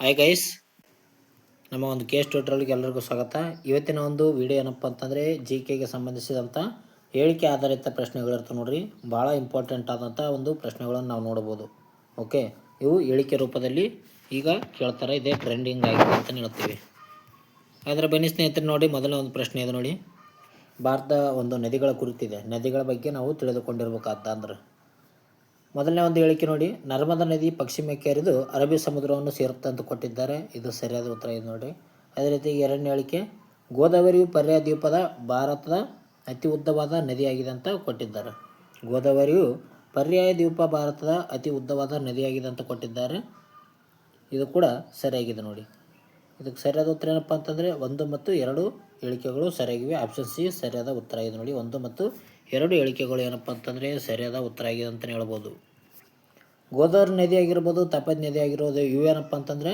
Hi guys, ನಮ್ಮ ಒಂದು case ಟ್ಯೂಟೋರಿಯಲ್ಗೆ ಎಲ್ಲರಿಗೂ ಸ್ವಾಗತ. ಇವತ್ತಿನ ಒಂದು ವಿಡಿಯೋ ಏನಪ್ಪ ಅಂತಂದರೆ GKಗೆ ಸಂಬಂಧಿಸಿದಂಥ ಹೇಳಿಕೆ ಆಧಾರಿತ ಪ್ರಶ್ನೆಗಳಿರ್ತವೆ ನೋಡ್ರಿ. ಭಾಳ ಇಂಪಾರ್ಟೆಂಟ್ ಆದಂಥ ಒಂದು ಪ್ರಶ್ನೆಗಳನ್ನು ನಾವು ನೋಡ್ಬೋದು. ಓಕೆ, ಇವು ಹೇಳಿಕೆ ರೂಪದಲ್ಲಿ ಈಗ ಕೇಳ್ತಾರೆ, ಇದೇ ಟ್ರೆಂಡಿಂಗ್ ಆಗಿದೆ ಅಂತಲೇ ಹೇಳ್ತೀವಿ. ಆದರೆ ಬನ್ನಿ ಸ್ನೇಹಿತರೆ, ನೋಡಿ ಮೊದಲನೇ ಒಂದು ಪ್ರಶ್ನೆ ಇದೆ ನೋಡಿ. ಭಾರತದ ಒಂದು ನದಿಗಳ ಕುರಿತಿದೆ, ನದಿಗಳ ಬಗ್ಗೆ ನಾವು ತಿಳಿದುಕೊಂಡಿರ್ಬೇಕಾದ್ರೆ ಮೊದಲನೇ ಒಂದು ಹೇಳಿಕೆ ನೋಡಿ, ನರ್ಮದಾ ನದಿ ಪಶ್ಚಿಮಕ್ಕೆ ಹರಿದು ಅರಬ್ಬಿ ಸಮುದ್ರವನ್ನು ಸೇರುತ್ತೆ ಅಂತ ಕೊಟ್ಟಿದ್ದಾರೆ. ಇದು ಸರಿಯಾದ ಉತ್ತರ ಇದೆ ನೋಡಿ. ಅದೇ ರೀತಿ ಎರಡನೇ ಹೇಳಿಕೆ, ಗೋದಾವರಿಯು ಪರ್ಯಾಯ ದ್ವೀಪದ ಭಾರತದ ಅತಿ ಉದ್ದವಾದ ನದಿಯಾಗಿದೆ ಅಂತ ಕೊಟ್ಟಿದ್ದಾರೆ. ಗೋದಾವರಿಯು ಪರ್ಯಾಯ ದ್ವೀಪ ಭಾರತದ ಅತಿ ಉದ್ದವಾದ ನದಿಯಾಗಿದೆ ಅಂತ ಕೊಟ್ಟಿದ್ದಾರೆ. ಇದು ಕೂಡ ಸರಿಯಾಗಿದೆ ನೋಡಿ. ಇದಕ್ಕೆ ಸರಿಯಾದ ಉತ್ತರ ಏನಪ್ಪ ಅಂತಂದರೆ 1 ಮತ್ತು 2 ಹೇಳಿಕೆಗಳು ಸರಿಯಾಗಿವೆ. ಆಪ್ಷನ್ ಸಿ ಸರಿಯಾದ ಉತ್ತರ ಆಗಿದೆ ನೋಡಿ. 1 ಮತ್ತು 2 ಹೇಳಿಕೆಗಳು ಏನಪ್ಪ ಅಂತಂದರೆ ಸರಿಯಾದ ಉತ್ತರ ಆಗಿದೆ ಅಂತಲೇ ಹೇಳ್ಬೋದು. ಗೋದಾವರಿ ನದಿ ಆಗಿರ್ಬೋದು, ತಪತಿ ನದಿ ಆಗಿರ್ಬೋದು, ಇವು ಏನಪ್ಪ ಅಂತಂದರೆ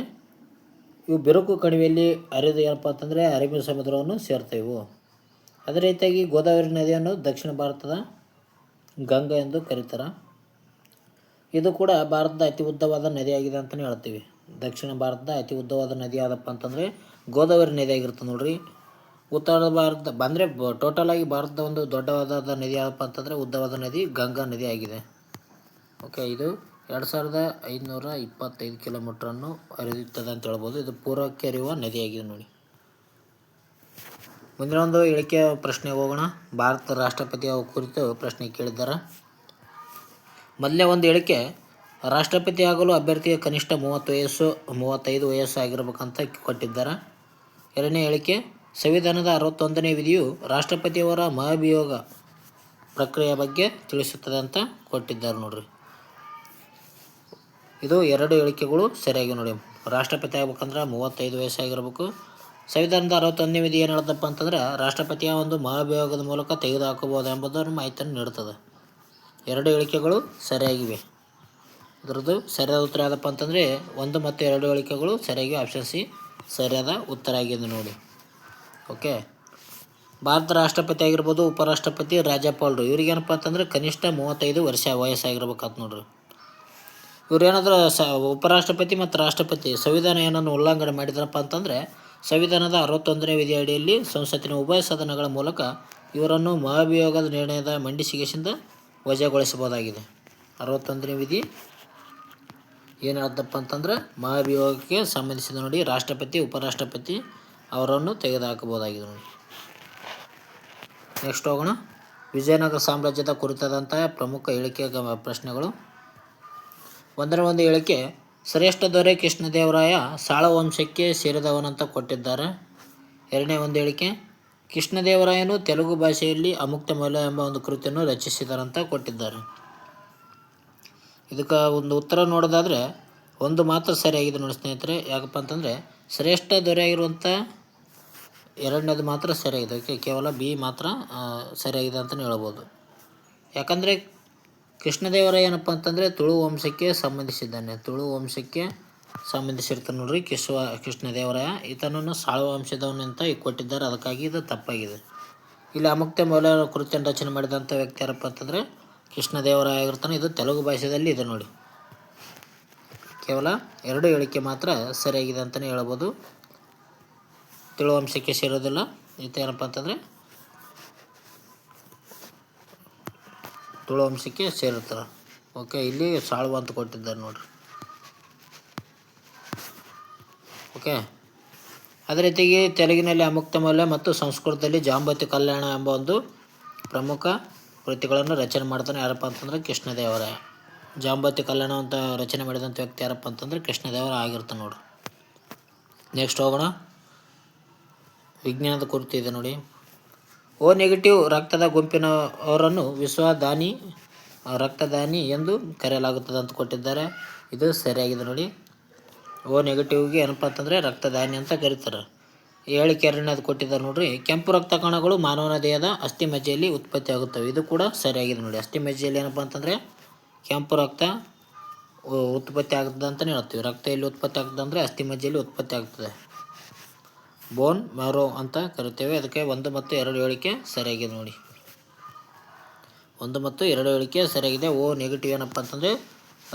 ಇವು ಬಿರುಕು ಕಣಿವೆಯಲ್ಲಿ ಹರಿದು ಏನಪ್ಪ ಅಂತಂದರೆ ಅರಬ್ಬಿ ಸಮುದ್ರವನ್ನು ಸೇರ್ತವೆ ಇವು. ಅದೇ ರೀತಿಯಾಗಿ ಗೋದಾವರಿ ನದಿಯನ್ನು ದಕ್ಷಿಣ ಭಾರತದ ಗಂಗಾ ಎಂದು ಕರೀತಾರೆ. ಇದು ಕೂಡ ಭಾರತದ ಅತಿ ಉದ್ದವಾದ ನದಿಯಾಗಿದೆ ಅಂತಲೇ ಹೇಳ್ತೀವಿ. ದಕ್ಷಿಣ ಭಾರತದ ಅತಿ ಉದ್ದವಾದ ನದಿ ಯಾವುದಪ್ಪ ಅಂತಂದರೆ ಗೋದಾವರಿ ನದಿ ಆಗಿರ್ತದೆ ನೋಡ್ರಿ. ಉತ್ತರ ಭಾರತ ಬಂದರೆ ಟೋಟಲ್ ಆಗಿ ಭಾರತದ ಒಂದು ದೊಡ್ಡವಾದ ನದಿ ಯಾವುದಪ್ಪ ಅಂತಂದರೆ ಉದ್ದವಾದ ನದಿ ಗಂಗಾ ನದಿ ಆಗಿದೆ. ಓಕೆ, ಇದು 2525 ಕಿಲೋಮೀಟ್ರನ್ನು ಹರಿಯುತ್ತದೆ ಅಂತ ಹೇಳ್ಬೋದು. ಇದು ಪೂರ್ವಕ್ಕೆ ಹರಿಯುವ ನದಿಯಾಗಿದೆ ನೋಡಿ. ಮುಂದಿನ ಒಂದು ಹೇಳಿಕೆಯ ಪ್ರಶ್ನೆಗೆ ಹೋಗೋಣ. ಭಾರತ ರಾಷ್ಟ್ರಪತಿಯ ಕುರಿತು ಪ್ರಶ್ನೆ ಕೇಳಿದ್ದಾರೆ. ಮೊದಲನೇ ಒಂದು ಹೇಳಿಕೆ, ರಾಷ್ಟ್ರಪತಿ ಆಗಲು ಅಭ್ಯರ್ಥಿಗೆ ಕನಿಷ್ಠ 35 ವಯಸ್ಸು ಆಗಿರಬೇಕಂತ ಕೊಟ್ಟಿದ್ದಾರೆ. ಎರಡನೇ ಹೇಳಿಕೆ, ಸಂವಿಧಾನದ 61ನೇ ವಿಧಿಯು ರಾಷ್ಟ್ರಪತಿಯವರ ಮಹಾಭಿಯೋಗ ಪ್ರಕ್ರಿಯೆ ಬಗ್ಗೆ ತಿಳಿಸುತ್ತದೆ ಅಂತ ಕೊಟ್ಟಿದ್ದಾರೆ ನೋಡ್ರಿ. ಇದು 2 ಹೇಳಿಕೆಗಳು ಸರಿಯಾಗಿ ನೋಡಿ. ರಾಷ್ಟ್ರಪತಿ ಆಗ್ಬೇಕಂದ್ರೆ 35 ವಯಸ್ಸಾಗಿರಬೇಕು. ಸಂವಿಧಾನದ 61ನೇ ವಿಧಿ ಏನು ಹೇಳ್ತಪ್ಪ ಅಂತಂದ್ರೆ ರಾಷ್ಟ್ರಪತಿಯ ಒಂದು ಮಹಾಭಿಯೋಗದ ಮೂಲಕ ತೆಗೆದುಹಾಕಬಹುದು ಎಂಬುದನ್ನು ಮಾಹಿತಿಯನ್ನು ನೀಡುತ್ತದೆ. 2 ಹೇಳಿಕೆಗಳು ಸರಿಯಾಗಿವೆ. ಇದರದ್ದು ಸರಿಯಾದ ಉತ್ತರ ಯಾವುದಪ್ಪ ಅಂತಂದರೆ 1 ಮತ್ತು 2 ಹೇಳಿಕೆಗಳು ಸರಿಯಾಗಿವೆ. ಆಪ್ಷನ್ ಸಿ ಸರಿಯಾದ ಉತ್ತರ ಆಗಿದೆ ನೋಡಿ. ಓಕೆ, ಭಾರತ ರಾಷ್ಟ್ರಪತಿ ಆಗಿರ್ಬೋದು, ಉಪರಾಷ್ಟ್ರಪತಿ, ರಾಜ್ಯಪಾಲರು ಇವ್ರಿಗೇನಪ್ಪ ಅಂತಂದರೆ ಕನಿಷ್ಠ 35 ವರ್ಷ ವಯಸ್ಸಾಗಿರ್ಬೇಕಂತ ನೋಡ್ರಿ. ಇವ್ರು ಏನಾದರೂ ಉಪರಾಷ್ಟ್ರಪತಿ ಮತ್ತು ರಾಷ್ಟ್ರಪತಿ ಸಂವಿಧಾನ ಏನನ್ನು ಉಲ್ಲಂಘನೆ ಮಾಡಿದ್ರಪ್ಪ ಅಂತಂದರೆ ಸಂವಿಧಾನದ 61ನೇ ವಿಧಿ ಅಡಿಯಲ್ಲಿ ಸಂಸತ್ತಿನ ಉಭಯ ಸದನಗಳ ಮೂಲಕ ಇವರನ್ನು ಮಹಾಭಿಯೋಗದ ನಿರ್ಣಯದ ಮಂಡಿಸಿಗೆಯಿಂದ ವಜಾಗೊಳಿಸಬಹುದಾಗಿದೆ. 61ನೇ ವಿಧಿ ಏನು ಹೇಳ್ತಪ್ಪ ಅಂತಂದರೆ ಮಹಾಭಿಯೋಗಕ್ಕೆ ಸಂಬಂಧಿಸಿದ ನೋಡಿ, ರಾಷ್ಟ್ರಪತಿ ಉಪರಾಷ್ಟ್ರಪತಿ ಅವರನ್ನು ತೆಗೆದುಹಾಕಬಹುದಾಗಿದೆ ನೋಡಿ. ನೆಕ್ಸ್ಟ್ ಹೋಗೋಣ. ವಿಜಯನಗರ ಸಾಮ್ರಾಜ್ಯದ ಕುರಿತಾದಂತಹ ಪ್ರಮುಖ ಹೇಳಿಕೆ ಪ್ರಶ್ನೆಗಳು. ಒಂದರ ಒಂದು ಹೇಳಿಕೆ, ಶ್ರೇಷ್ಠ ದೊರೆ ಕೃಷ್ಣದೇವರಾಯ ಸಾಳ ವಂಶಕ್ಕೆ ಸೇರಿದವನಂತ ಕೊಟ್ಟಿದ್ದಾರೆ. ಎರಡನೇ ಒಂದು ಹೇಳಿಕೆ, ಕೃಷ್ಣದೇವರಾಯನು ತೆಲುಗು ಭಾಷೆಯಲ್ಲಿ ಅಮುಕ್ತ ಮೌಲ್ಯ ಎಂಬ ಒಂದು ಕೃತಿಯನ್ನು ರಚಿಸಿದಾರಂತ ಕೊಟ್ಟಿದ್ದಾರೆ. ಇದಕ್ಕೆ ಒಂದು ಉತ್ತರ ನೋಡೋದಾದರೆ 1 ಮಾತ್ರ ಸರಿಯಾಗಿದೆ ನೋಡಿ ಸ್ನೇಹಿತರೆ. ಯಾಕಪ್ಪ ಅಂತಂದರೆ ಶ್ರೇಷ್ಠ ದೊರೆ ಆಗಿರುವಂಥ 2ನೇದು ಮಾತ್ರ ಸರಿಯಾಗಿದೆ. ಓಕೆ, ಕೇವಲ ಬಿ ಮಾತ್ರ ಸರಿಯಾಗಿದೆ ಅಂತಲೇ ಹೇಳ್ಬೋದು. ಯಾಕಂದರೆ ಕೃಷ್ಣದೇವರಾಯ ಏನಪ್ಪ ಅಂತಂದರೆ ತುಳು ವಂಶಕ್ಕೆ ಸಂಬಂಧಿಸಿದ್ದಾನೆ. ತುಳು ವಂಶಕ್ಕೆ ಸಂಬಂಧಿಸಿರ್ತಾನೆ ನೋಡ್ರಿ ಕೃಷ್ಣದೇವರಾಯ. ಈತನನ್ನು ಸಾಳ ವಂಶದವನು ಅಂತ ಕೊಟ್ಟಿದ್ದಾರೆ, ಅದಕ್ಕಾಗಿ ಇದು ತಪ್ಪಾಗಿದೆ. ಇಲ್ಲಿ ಅಮುಕ್ತ ಮೌಲ್ಯ ಕೃತಿಯನ್ನು ರಚನೆ ಮಾಡಿದಂಥ ವ್ಯಕ್ತಿ ಯಾರಪ್ಪ ಅಂತಂದರೆ ಕೃಷ್ಣದೇವರಾಯ ಆಗಿರ್ತಾನೆ. ಇದು ತೆಲುಗು ಭಾಷೆಯಲ್ಲಿ ಇದೆ ನೋಡಿ. ಕೇವಲ 2 ಹೇಳಿಕೆ ಮಾತ್ರ ಸರಿಯಾಗಿದೆ ಅಂತಲೇ ಹೇಳ್ಬೋದು. ತುಳು ವಂಶಕ್ಕೆ ಸೇರೋದಿಲ್ಲ. ಈತ ಏನಪ್ಪ ಅಂತಂದರೆ ತುಳು ವಂಶಕ್ಕೆ ಸೇರುತ್ತಾರೆ. ಓಕೆ, ಇಲ್ಲಿ ಸಾಳುವ ಅಂತ ಕೊಟ್ಟಿದ್ದಾರೆ ನೋಡ್ರಿ. ಓಕೆ, ಅದೇ ರೀತಿಯಾಗಿ ತೆಲುಗಿನಲ್ಲಿ ಅಮುಕ್ತ ಮೌಲ್ಯ ಮತ್ತು ಸಂಸ್ಕೃತದಲ್ಲಿ ಜಾಂಬವತಿ ಕಲ್ಯಾಣ ಎಂಬ ಒಂದು ಪ್ರಮುಖ ಕೃತಿಗಳನ್ನು ರಚನೆ ಮಾಡ್ತಾನೆ. ಯಾರಪ್ಪ ಅಂತಂದರೆ ಕೃಷ್ಣದೇವರಾಯ. ಜಾಂಬವತಿ ಕಲ್ಯಾಣ ಅಂತ ರಚನೆ ಮಾಡಿದಂಥ ವ್ಯಕ್ತಿ ಯಾರಪ್ಪ ಅಂತಂದರೆ ಕೃಷ್ಣದೇವರಾಯ ಆಗಿರ್ತಾನೆ ನೋಡ್ರಿ. ನೆಕ್ಸ್ಟ್ ಹೋಗೋಣ. ವಿಜ್ಞಾನದ ಕುರಿತು ಇದೆ ನೋಡಿ. ಓ ನೆಗೆಟಿವ್ ರಕ್ತದ ಗುಂಪಿನವರನ್ನು ವಿಶ್ವ ರಕ್ತದಾನಿ ಎಂದು ಕರೆಯಲಾಗುತ್ತದೆ ಅಂತ ಕೊಟ್ಟಿದ್ದಾರೆ. ಇದು ಸರಿಯಾಗಿದೆ ನೋಡಿ. ಓ ನೆಗೆಟಿವ್ಗೆ ಏನಪ್ಪ ಅಂತಂದರೆ ರಕ್ತದಾನಿ ಅಂತ ಕರೀತಾರೆ. ಹೇಳಿಕೆ 2ನೇದು ಕೊಟ್ಟಿದ್ದಾರೆ ನೋಡ್ರಿ. ಕೆಂಪು ರಕ್ತ ಕಣಗಳು ಮಾನವನ ದೇಹದ ಅಸ್ಥಿ ಮಜ್ಜೆಯಲ್ಲಿ ಉತ್ಪತ್ತಿ ಆಗುತ್ತವೆ. ಇದು ಕೂಡ ಸರಿಯಾಗಿದೆ ನೋಡಿ. ಅಸ್ಥಿ ಮಜ್ಜೆಯಲ್ಲಿ ಏನಪ್ಪ ಅಂತಂದರೆ ಕೆಂಪು ರಕ್ತ ಉತ್ಪತ್ತಿ ಆಗ್ತದೆ ಅಂತಲೇ ಹೇಳ್ತೀವಿ. ರಕ್ತ ಎಲ್ಲಿ ಉತ್ಪತ್ತಿ ಆಗ್ತದೆ ಅಂದರೆ ಅಸ್ಥಿ ಮಜ್ಜೆಯಲ್ಲಿ ಉತ್ಪತ್ತಿ ಆಗ್ತದೆ. ಬೋನ್ ಮ್ಯಾರೋ ಅಂತ ಕರಿತೇವೆ. ಅದಕ್ಕೆ 1 ಮತ್ತು 2 ಹೇಳಿಕೆ ಸರಿಯಾಗಿದೆ ನೋಡಿ. 1 ಮತ್ತು 2 ಹೇಳಿಕೆ ಸರಿಯಾಗಿದೆ. ಓ ನೆಗೆಟಿವ್ ಏನಪ್ಪ ಅಂತಂದರೆ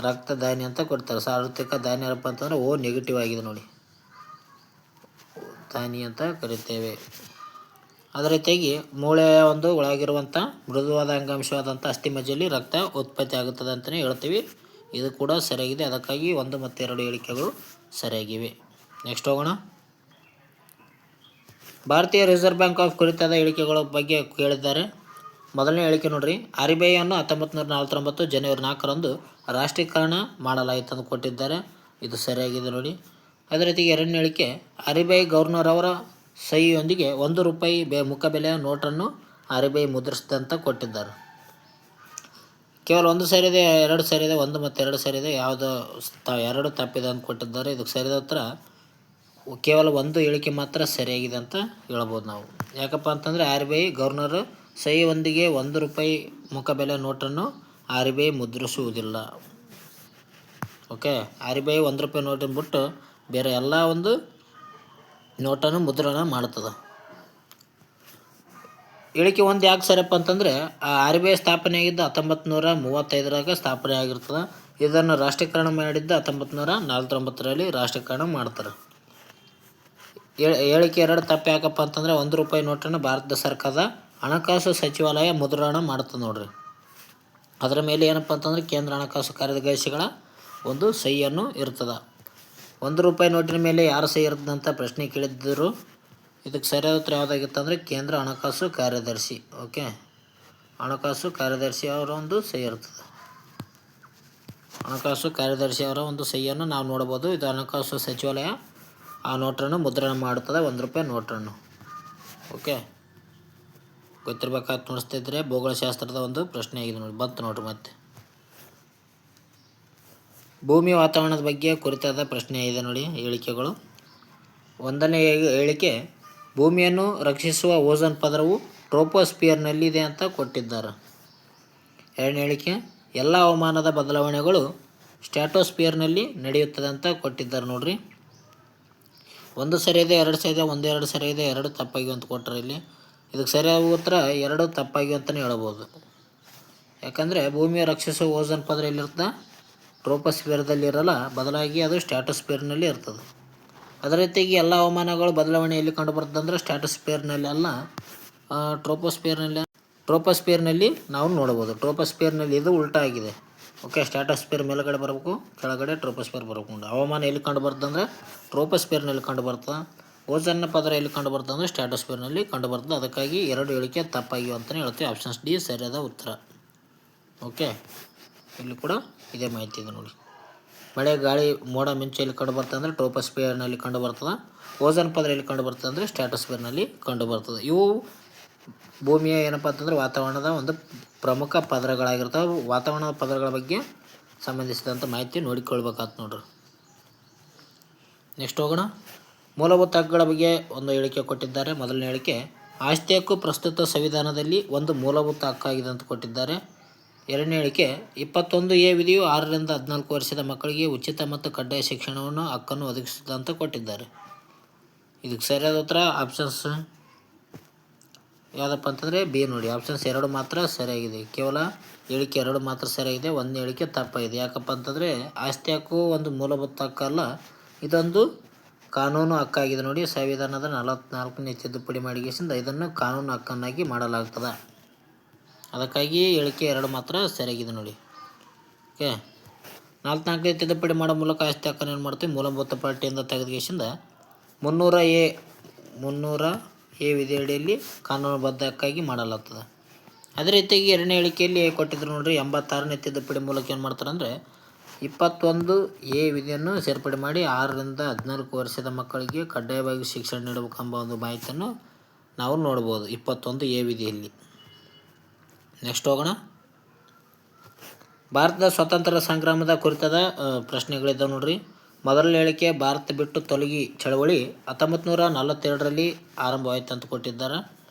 ರಕ್ತದಾನಿ ಅಂತ ಕೊಡ್ತಾರೆ. ಸಾರ್ವತ್ರಿಕ ದಾನಿ ಏನಪ್ಪ ಅಂತಂದರೆ ಓ ನೆಗೆಟಿವ್ ಆಗಿದೆ ನೋಡಿ, ದಾನಿ ಅಂತ ಕರಿತೇವೆ. ಅದೇ ರೀತಿಯಾಗಿ ಮೂಳೆಯ ಒಂದು ಒಳಗಿರುವಂಥ ಮೃದುವಾದ ಅಂಗಾಂಶವಾದಂಥ ಅಸ್ಥಿಮಜ್ಜೆಯಲ್ಲಿ ರಕ್ತ ಉತ್ಪತ್ತಿ ಆಗುತ್ತದೆ ಅಂತಲೇ ಹೇಳ್ತೀವಿ. ಇದು ಕೂಡ ಸರಿಯಾಗಿದೆ. ಅದಕ್ಕಾಗಿ 1 ಮತ್ತು 2 ಹೇಳಿಕೆಗಳು ಸರಿಯಾಗಿವೆ. ನೆಕ್ಸ್ಟ್ ಹೋಗೋಣ. ಭಾರತೀಯ ರಿಸರ್ವ್ ಬ್ಯಾಂಕ್ ಆಫ್ ಕುರಿತಾದ ಹೇಳಿಕೆಗಳ ಬಗ್ಗೆ ಕೇಳಿದ್ದಾರೆ. ಮೊದಲನೇ ಹೇಳಿಕೆ ನೋಡ್ರಿ, RBI ಅನ್ನು 1949 ಜನವರಿ 4ರಂದು ರಾಷ್ಟ್ರೀಕರಣ ಮಾಡಲಾಯಿತು ಅಂತ ಕೊಟ್ಟಿದ್ದಾರೆ. ಇದು ಸರಿಯಾಗಿದೆ ನೋಡಿ. ಅದೇ ರೀತಿ ಎರಡನೇ ಹೇಳಿಕೆ, RBI ಗವರ್ನರ್ ಅವರ ಸಹಿಯೊಂದಿಗೆ ₹1 ಮುಖಬೆಲೆಯ ನೋಟನ್ನು RBI ಮುದ್ರಿಸಿದಂತ ಕೊಟ್ಟಿದ್ದಾರೆ. ಕೇವಲ 1 ಸರಿದೆ, 2 ಸರಿದೆ, 1 ಮತ್ತು 2 ಸರಿದೆ, ಯಾವುದು 2 ತಪ್ಪಿದೆ ಅಂತ ಕೊಟ್ಟಿದ್ದಾರೆ. ಇದಕ್ಕೆ ಸರಿಯಾದ ಉತ್ತರ ಕೇವಲ 1 ಹೇಳಿಕೆ ಮಾತ್ರ ಸರಿಯಾಗಿದೆ ಅಂತ ಹೇಳ್ಬೋದು ನಾವು. ಯಾಕಪ್ಪ ಅಂತಂದರೆ RBI ಗವರ್ನರ್ ಸಹಿಯೊಂದಿಗೆ ₹1 ಮುಖಬೆಲೆ ನೋಟನ್ನು RBI ಮುದ್ರಿಸುವುದಿಲ್ಲ. ಓಕೆ, RBI ₹1 ನೋಟನ್ನು ಬಿಟ್ಟು ಬೇರೆ ಎಲ್ಲ ಒಂದು ನೋಟನ್ನು ಮುದ್ರಣ ಮಾಡ್ತದೆ. ಹೇಳಿಕೆ 1 ಯಾಕೆ ಸರಿಯಪ್ಪ ಅಂತಂದರೆ RBI ಸ್ಥಾಪನೆಯಾಗಿದ್ದು 1935ರಾಗ ಸ್ಥಾಪನೆ ಆಗಿರ್ತದೆ. ಇದನ್ನು ರಾಷ್ಟ್ರೀಕರಣ ಮಾಡಿದ್ದು 1949ರಲ್ಲಿ ರಾಷ್ಟ್ರೀಕರಣ ಮಾಡ್ತಾರೆ. ಹೇಳಿಕೆ 2 ತಪ್ಪು ಯಾಕಪ್ಪ ಅಂತಂದರೆ ₹1 ನೋಟನ್ನು ಭಾರತ ಸರ್ಕಾರದ ಹಣಕಾಸು ಸಚಿವಾಲಯ ಮುದ್ರಣ ಮಾಡ್ತದೆ ನೋಡ್ರಿ. ಅದರ ಮೇಲೆ ಏನಪ್ಪ ಅಂತಂದರೆ ಕೇಂದ್ರ ಹಣಕಾಸು ಕಾರ್ಯದರ್ಶಿಗಳ ಒಂದು ಸಹಿಯನ್ನು ಇರ್ತದೆ. ₹1 ನೋಟಿನ ಮೇಲೆ ಯಾರು ಸಹಿ ಇರ್ತದಂತ ಪ್ರಶ್ನೆ ಕೇಳಿದ್ದರು. ಇದಕ್ಕೆ ಸರಿಯಾದ ಉತ್ತರ ಯಾವುದಾಗಿತ್ತು ಅಂದರೆ ಕೇಂದ್ರ ಹಣಕಾಸು ಕಾರ್ಯದರ್ಶಿ. ಓಕೆ, ಹಣಕಾಸು ಕಾರ್ಯದರ್ಶಿ ಅವರ ಒಂದು ಸಹಿ ಇರ್ತದೆ. ಹಣಕಾಸು ಕಾರ್ಯದರ್ಶಿ ಅವರ ಒಂದು ಸಹಿಯನ್ನು ನಾವು ನೋಡ್ಬೋದು. ಇದು ಹಣಕಾಸು ಸಚಿವಾಲಯ ಆ ನೋಟನ್ನು ಮುದ್ರಣ ಮಾಡುತ್ತದೆ, ₹1 ನೋಟನ್ನು. ಓಕೆ, ಗೊತ್ತಿರಬೇಕಾಗಿ ನೋಡಿಸ್ತಿದ್ರೆ ಭೂಗೋಳಶಾಸ್ತ್ರದ ಒಂದು ಪ್ರಶ್ನೆ ಆಗಿದೆ ನೋಡಿ, ಬಂತು ನೋಡ್ರಿ. ಮತ್ತೆ ಭೂಮಿ ವಾತಾವರಣದ ಬಗ್ಗೆ ಕುರಿತಾದ ಪ್ರಶ್ನೆ ಇದೆ ನೋಡಿ. ಹೇಳಿಕೆಗಳು 1ನೇ ಹೇಳಿಕೆ, ಭೂಮಿಯನ್ನು ರಕ್ಷಿಸುವ ಓಝೋನ್ ಪದರವು ಟ್ರೋಪೋಸ್ಫಿಯರ್ನಲ್ಲಿದೆ ಅಂತ ಕೊಟ್ಟಿದ್ದಾರೆ. 2ನೇ ಹೇಳಿಕೆ, ಎಲ್ಲ ಹವಾಮಾನದ ಬದಲಾವಣೆಗಳು ಸ್ಟ್ಯಾಟೋಸ್ಫಿಯರ್ನಲ್ಲಿ ನಡೆಯುತ್ತದೆ ಅಂತ ಕೊಟ್ಟಿದ್ದಾರೆ ನೋಡ್ರಿ. 1 ಸರಿಯಿದೆ, 2 ಸರಿಯಿದೆ, 1 2 ಸರಿಯಿದೆ, 2 ತಪ್ಪಾಗಿವೆ ಅಂತ ಕೊಟ್ಟರೆ ಇಲ್ಲಿ. ಇದಕ್ಕೆ ಸರಿಯಾದ ಉತ್ತರ 2 ತಪ್ಪಾಗಿವೆ ಅಂತಲೇ ಹೇಳ್ಬೋದು. ಯಾಕಂದರೆ ಭೂಮಿಯ ರಕ್ಷಿಸುವ ಓಝೋನ್ ಪದರ ಎಲ್ಲಿರ್ತದೆ, ಟ್ರೋಪೋಸ್ಫಿಯರ್ದಲ್ಲಿ ಇರಲ್ಲ, ಬದಲಾಗಿ ಅದು ಸ್ಟ್ಯಾಟೋಸ್ಫಿಯರ್ನಲ್ಲಿ ಇರ್ತದೆ. ಅದೇ ರೀತಿಯಾಗಿ ಎಲ್ಲ ಹವಾಮಾನಗಳು ಬದಲಾವಣೆ ಎಲ್ಲಿ ಕಂಡು ಬರ್ತದೆ ಅಂದರೆ ಸ್ಟ್ಯಾಟೋಸ್ಫಿಯರ್ನಲ್ಲಿ ಅಲ್ಲ, ಟ್ರೋಪೋಸ್ಫಿಯರ್ನಲ್ಲಿ ನಾವು ನೋಡ್ಬೋದು. ಟ್ರೋಪೋಸ್ಫಿಯರ್ನಲ್ಲಿ ಇದು ಉಲ್ಟಾ ಆಗಿದೆ. ಓಕೆ, ಸ್ಟ್ಯಾಟೋಸ್ಫಿಯರ್ ಮೇಲುಗಡೆ ಬರಬೇಕು, ಕೆಳಗಡೆ ಟ್ರೋಪೋಸ್ಫಿಯರ್ ಬರಬೇಕು. ಹವಾಮಾನ ಎಲ್ಲಿ ಕಂಡು ಬರ್ತದೆ ಅಂದರೆ ಟ್ರೋಪೋಸ್ಫಿಯರ್ನಲ್ಲಿ ಕಂಡು ಬರ್ತದೆ. ಓಝೋನ್ ಪದರ ಎಲ್ಲಿ ಕಂಡು ಬರ್ತದೆ ಅಂದರೆ ಸ್ಟ್ಯಾಟೋಸ್ಫಿಯರ್ನಲ್ಲಿ ಕಂಡು ಬರ್ತದೆ. ಅದಕ್ಕಾಗಿ 2 ಹೇಳಿಕೆ ತಪ್ಪಾಗಿವೆ ಅಂತಲೇ ಹೇಳ್ತೀವಿ. ಆಪ್ಷನ್ಸ್ ಡಿ ಸರಿಯಾದ ಉತ್ತರ. ಓಕೆ, ಇಲ್ಲಿ ಕೂಡ ಇದೇ ಮಾಹಿತಿ ಇದೆ ನೋಡಿ. ಮಳೆ, ಗಾಳಿ, ಮೋಡ, ಮಿಂಚು ಎಲ್ಲಿ ಕಂಡು ಬರ್ತದೆ ಅಂದರೆ ಟ್ರೋಪೋಸ್ಫಿಯರ್ನಲ್ಲಿ ಕಂಡು ಬರ್ತದೆ. ಓಝೋನ್ ಪದರ ಎಲ್ಲಿ ಕಂಡು ಬರ್ತದೆ ಅಂದರೆ ಸ್ಟ್ಯಾಟೋಸ್ಫಿಯರ್ನಲ್ಲಿ ಕಂಡು ಬರ್ತದೆ. ಇವು ಭೂಮಿಯ ಏನಪ್ಪ ಅಂತಂದರೆ ವಾತಾವರಣದ ಒಂದು ಪ್ರಮುಖ ಪದರಗಳಾಗಿರ್ತವೆ. ವಾತಾವರಣದ ಪದರಗಳ ಬಗ್ಗೆ ಸಂಬಂಧಿಸಿದಂಥ ಮಾಹಿತಿ ನೋಡಿಕೊಳ್ಬೇಕಾಗ್ತದೆ ನೋಡ್ರಿ. ನೆಕ್ಸ್ಟ್ ಹೋಗೋಣ. ಮೂಲಭೂತ ಹಕ್ಕುಗಳ ಬಗ್ಗೆ ಒಂದು ಹೇಳಿಕೆ ಕೊಟ್ಟಿದ್ದಾರೆ. ಮೊದಲನೇ ಹೇಳಿಕೆ, ಆಸ್ತಿ ಹಕ್ಕು ಪ್ರಸ್ತುತ ಸಂವಿಧಾನದಲ್ಲಿ ಒಂದು ಮೂಲಭೂತ ಹಕ್ಕಾಗಿದೆ ಅಂತ ಕೊಟ್ಟಿದ್ದಾರೆ. 2ನೇ ಹೇಳಿಕೆ, 21A ವಿಧಿಯು 6 ರಿಂದ 14 ವರ್ಷದ ಮಕ್ಕಳಿಗೆ ಉಚಿತ ಮತ್ತು ಕಡ್ಡಾಯ ಶಿಕ್ಷಣವನ್ನು ಹಕ್ಕನ್ನು ಒದಗಿಸುತ್ತದೆ ಅಂತ ಕೊಟ್ಟಿದ್ದಾರೆ. ಇದಕ್ಕೆ ಸರಿಯಾದ ಉತ್ತರ ಆಪ್ಷನ್ಸ್ ಯಾವುದಪ್ಪ ಅಂತಂದರೆ ಬಿ ನೋಡಿ. ಆಪ್ಷನ್ಸ್ 2 ಮಾತ್ರ ಸರಿಯಾಗಿದೆ. ಕೇವಲ ಹೇಳಿಕೆ 2 ಮಾತ್ರ ಸರಿಯಾಗಿದೆ, 1ನೇ ಹೇಳಿಕೆ ತಪ್ಪಾಗಿದೆ. ಯಾಕಪ್ಪ ಅಂತಂದರೆ ಆಸ್ತಿ ಹಕ್ಕು ಒಂದು ಮೂಲಭೂತ ಹಕ್ಕಲ್ಲ, ಇದೊಂದು ಕಾನೂನು ಹಕ್ಕಾಗಿದೆ ನೋಡಿ. ಸಂವಿಧಾನದ 44ನೇ ತಿದ್ದುಪಡಿ ಮಾಡಿಗೆಸಿಂದ ಇದನ್ನು ಕಾನೂನು ಹಕ್ಕನ್ನಾಗಿ ಮಾಡಲಾಗ್ತದೆ. ಅದಕ್ಕಾಗಿ ಹೇಳಿಕೆ 2 ಮಾತ್ರ ಸರಿಯಾಗಿದೆ ನೋಡಿ. ಓಕೆ, 44ನೇ ತಿದ್ದುಪಡಿ ಮಾಡೋ ಮೂಲಕ ಆಸ್ತಿ ಹಕ್ಕನ್ನು ಏನು ಮಾಡ್ತೀವಿ, ಮೂಲಭೂತ ಪಾರ್ಟಿಯಿಂದ ತೆಗೆದುಗೆಸಿಂದ 300A ವಿಧಿಯಡಿಯಲ್ಲಿ ಕಾನೂನುಬದ್ಧ ಹಕ್ಕಾಗಿ ಮಾಡಲಾಗ್ತದೆ. ಅದೇ ರೀತಿಯಾಗಿ 2ನೇ ಹೇಳಿಕೆಯಲ್ಲಿ ಕೊಟ್ಟಿದ್ರು ನೋಡ್ರಿ, 86ನೇ ತಿದ್ದುಪಡಿ ಮೂಲಕ ಏನು ಮಾಡ್ತಾರೆ ಅಂದರೆ 21A ವಿಧಿಯನ್ನು ಸೇರ್ಪಡೆ ಮಾಡಿ 6 ರಿಂದ 14 ವರ್ಷದ ಮಕ್ಕಳಿಗೆ ಕಡ್ಡಾಯವಾಗಿ ಶಿಕ್ಷಣ ನೀಡಬೇಕೆಂಬ ಒಂದು ಮಾಹಿತಿಯನ್ನು ನಾವು ನೋಡ್ಬೋದು 21A ವಿಧಿಯಲ್ಲಿ. ನೆಕ್ಸ್ಟ್ ಹೋಗೋಣ. ಭಾರತದ ಸ್ವಾತಂತ್ರ್ಯ ಸಂಗ್ರಾಮದ ಕುರಿತಾದ ಪ್ರಶ್ನೆಗಳಿದ್ದಾವೆ ನೋಡ್ರಿ. ಮೊದಲನೇ ಹೇಳಿಕೆ, ಭಾರತ ಬಿಟ್ಟು ತೊಲಗಿ ಚಳವಳಿ 1942ರಲ್ಲಿ ಆರಂಭವಾಯಿತು ಅಂತ ಕೊಟ್ಟಿದ್ದಾರೆ.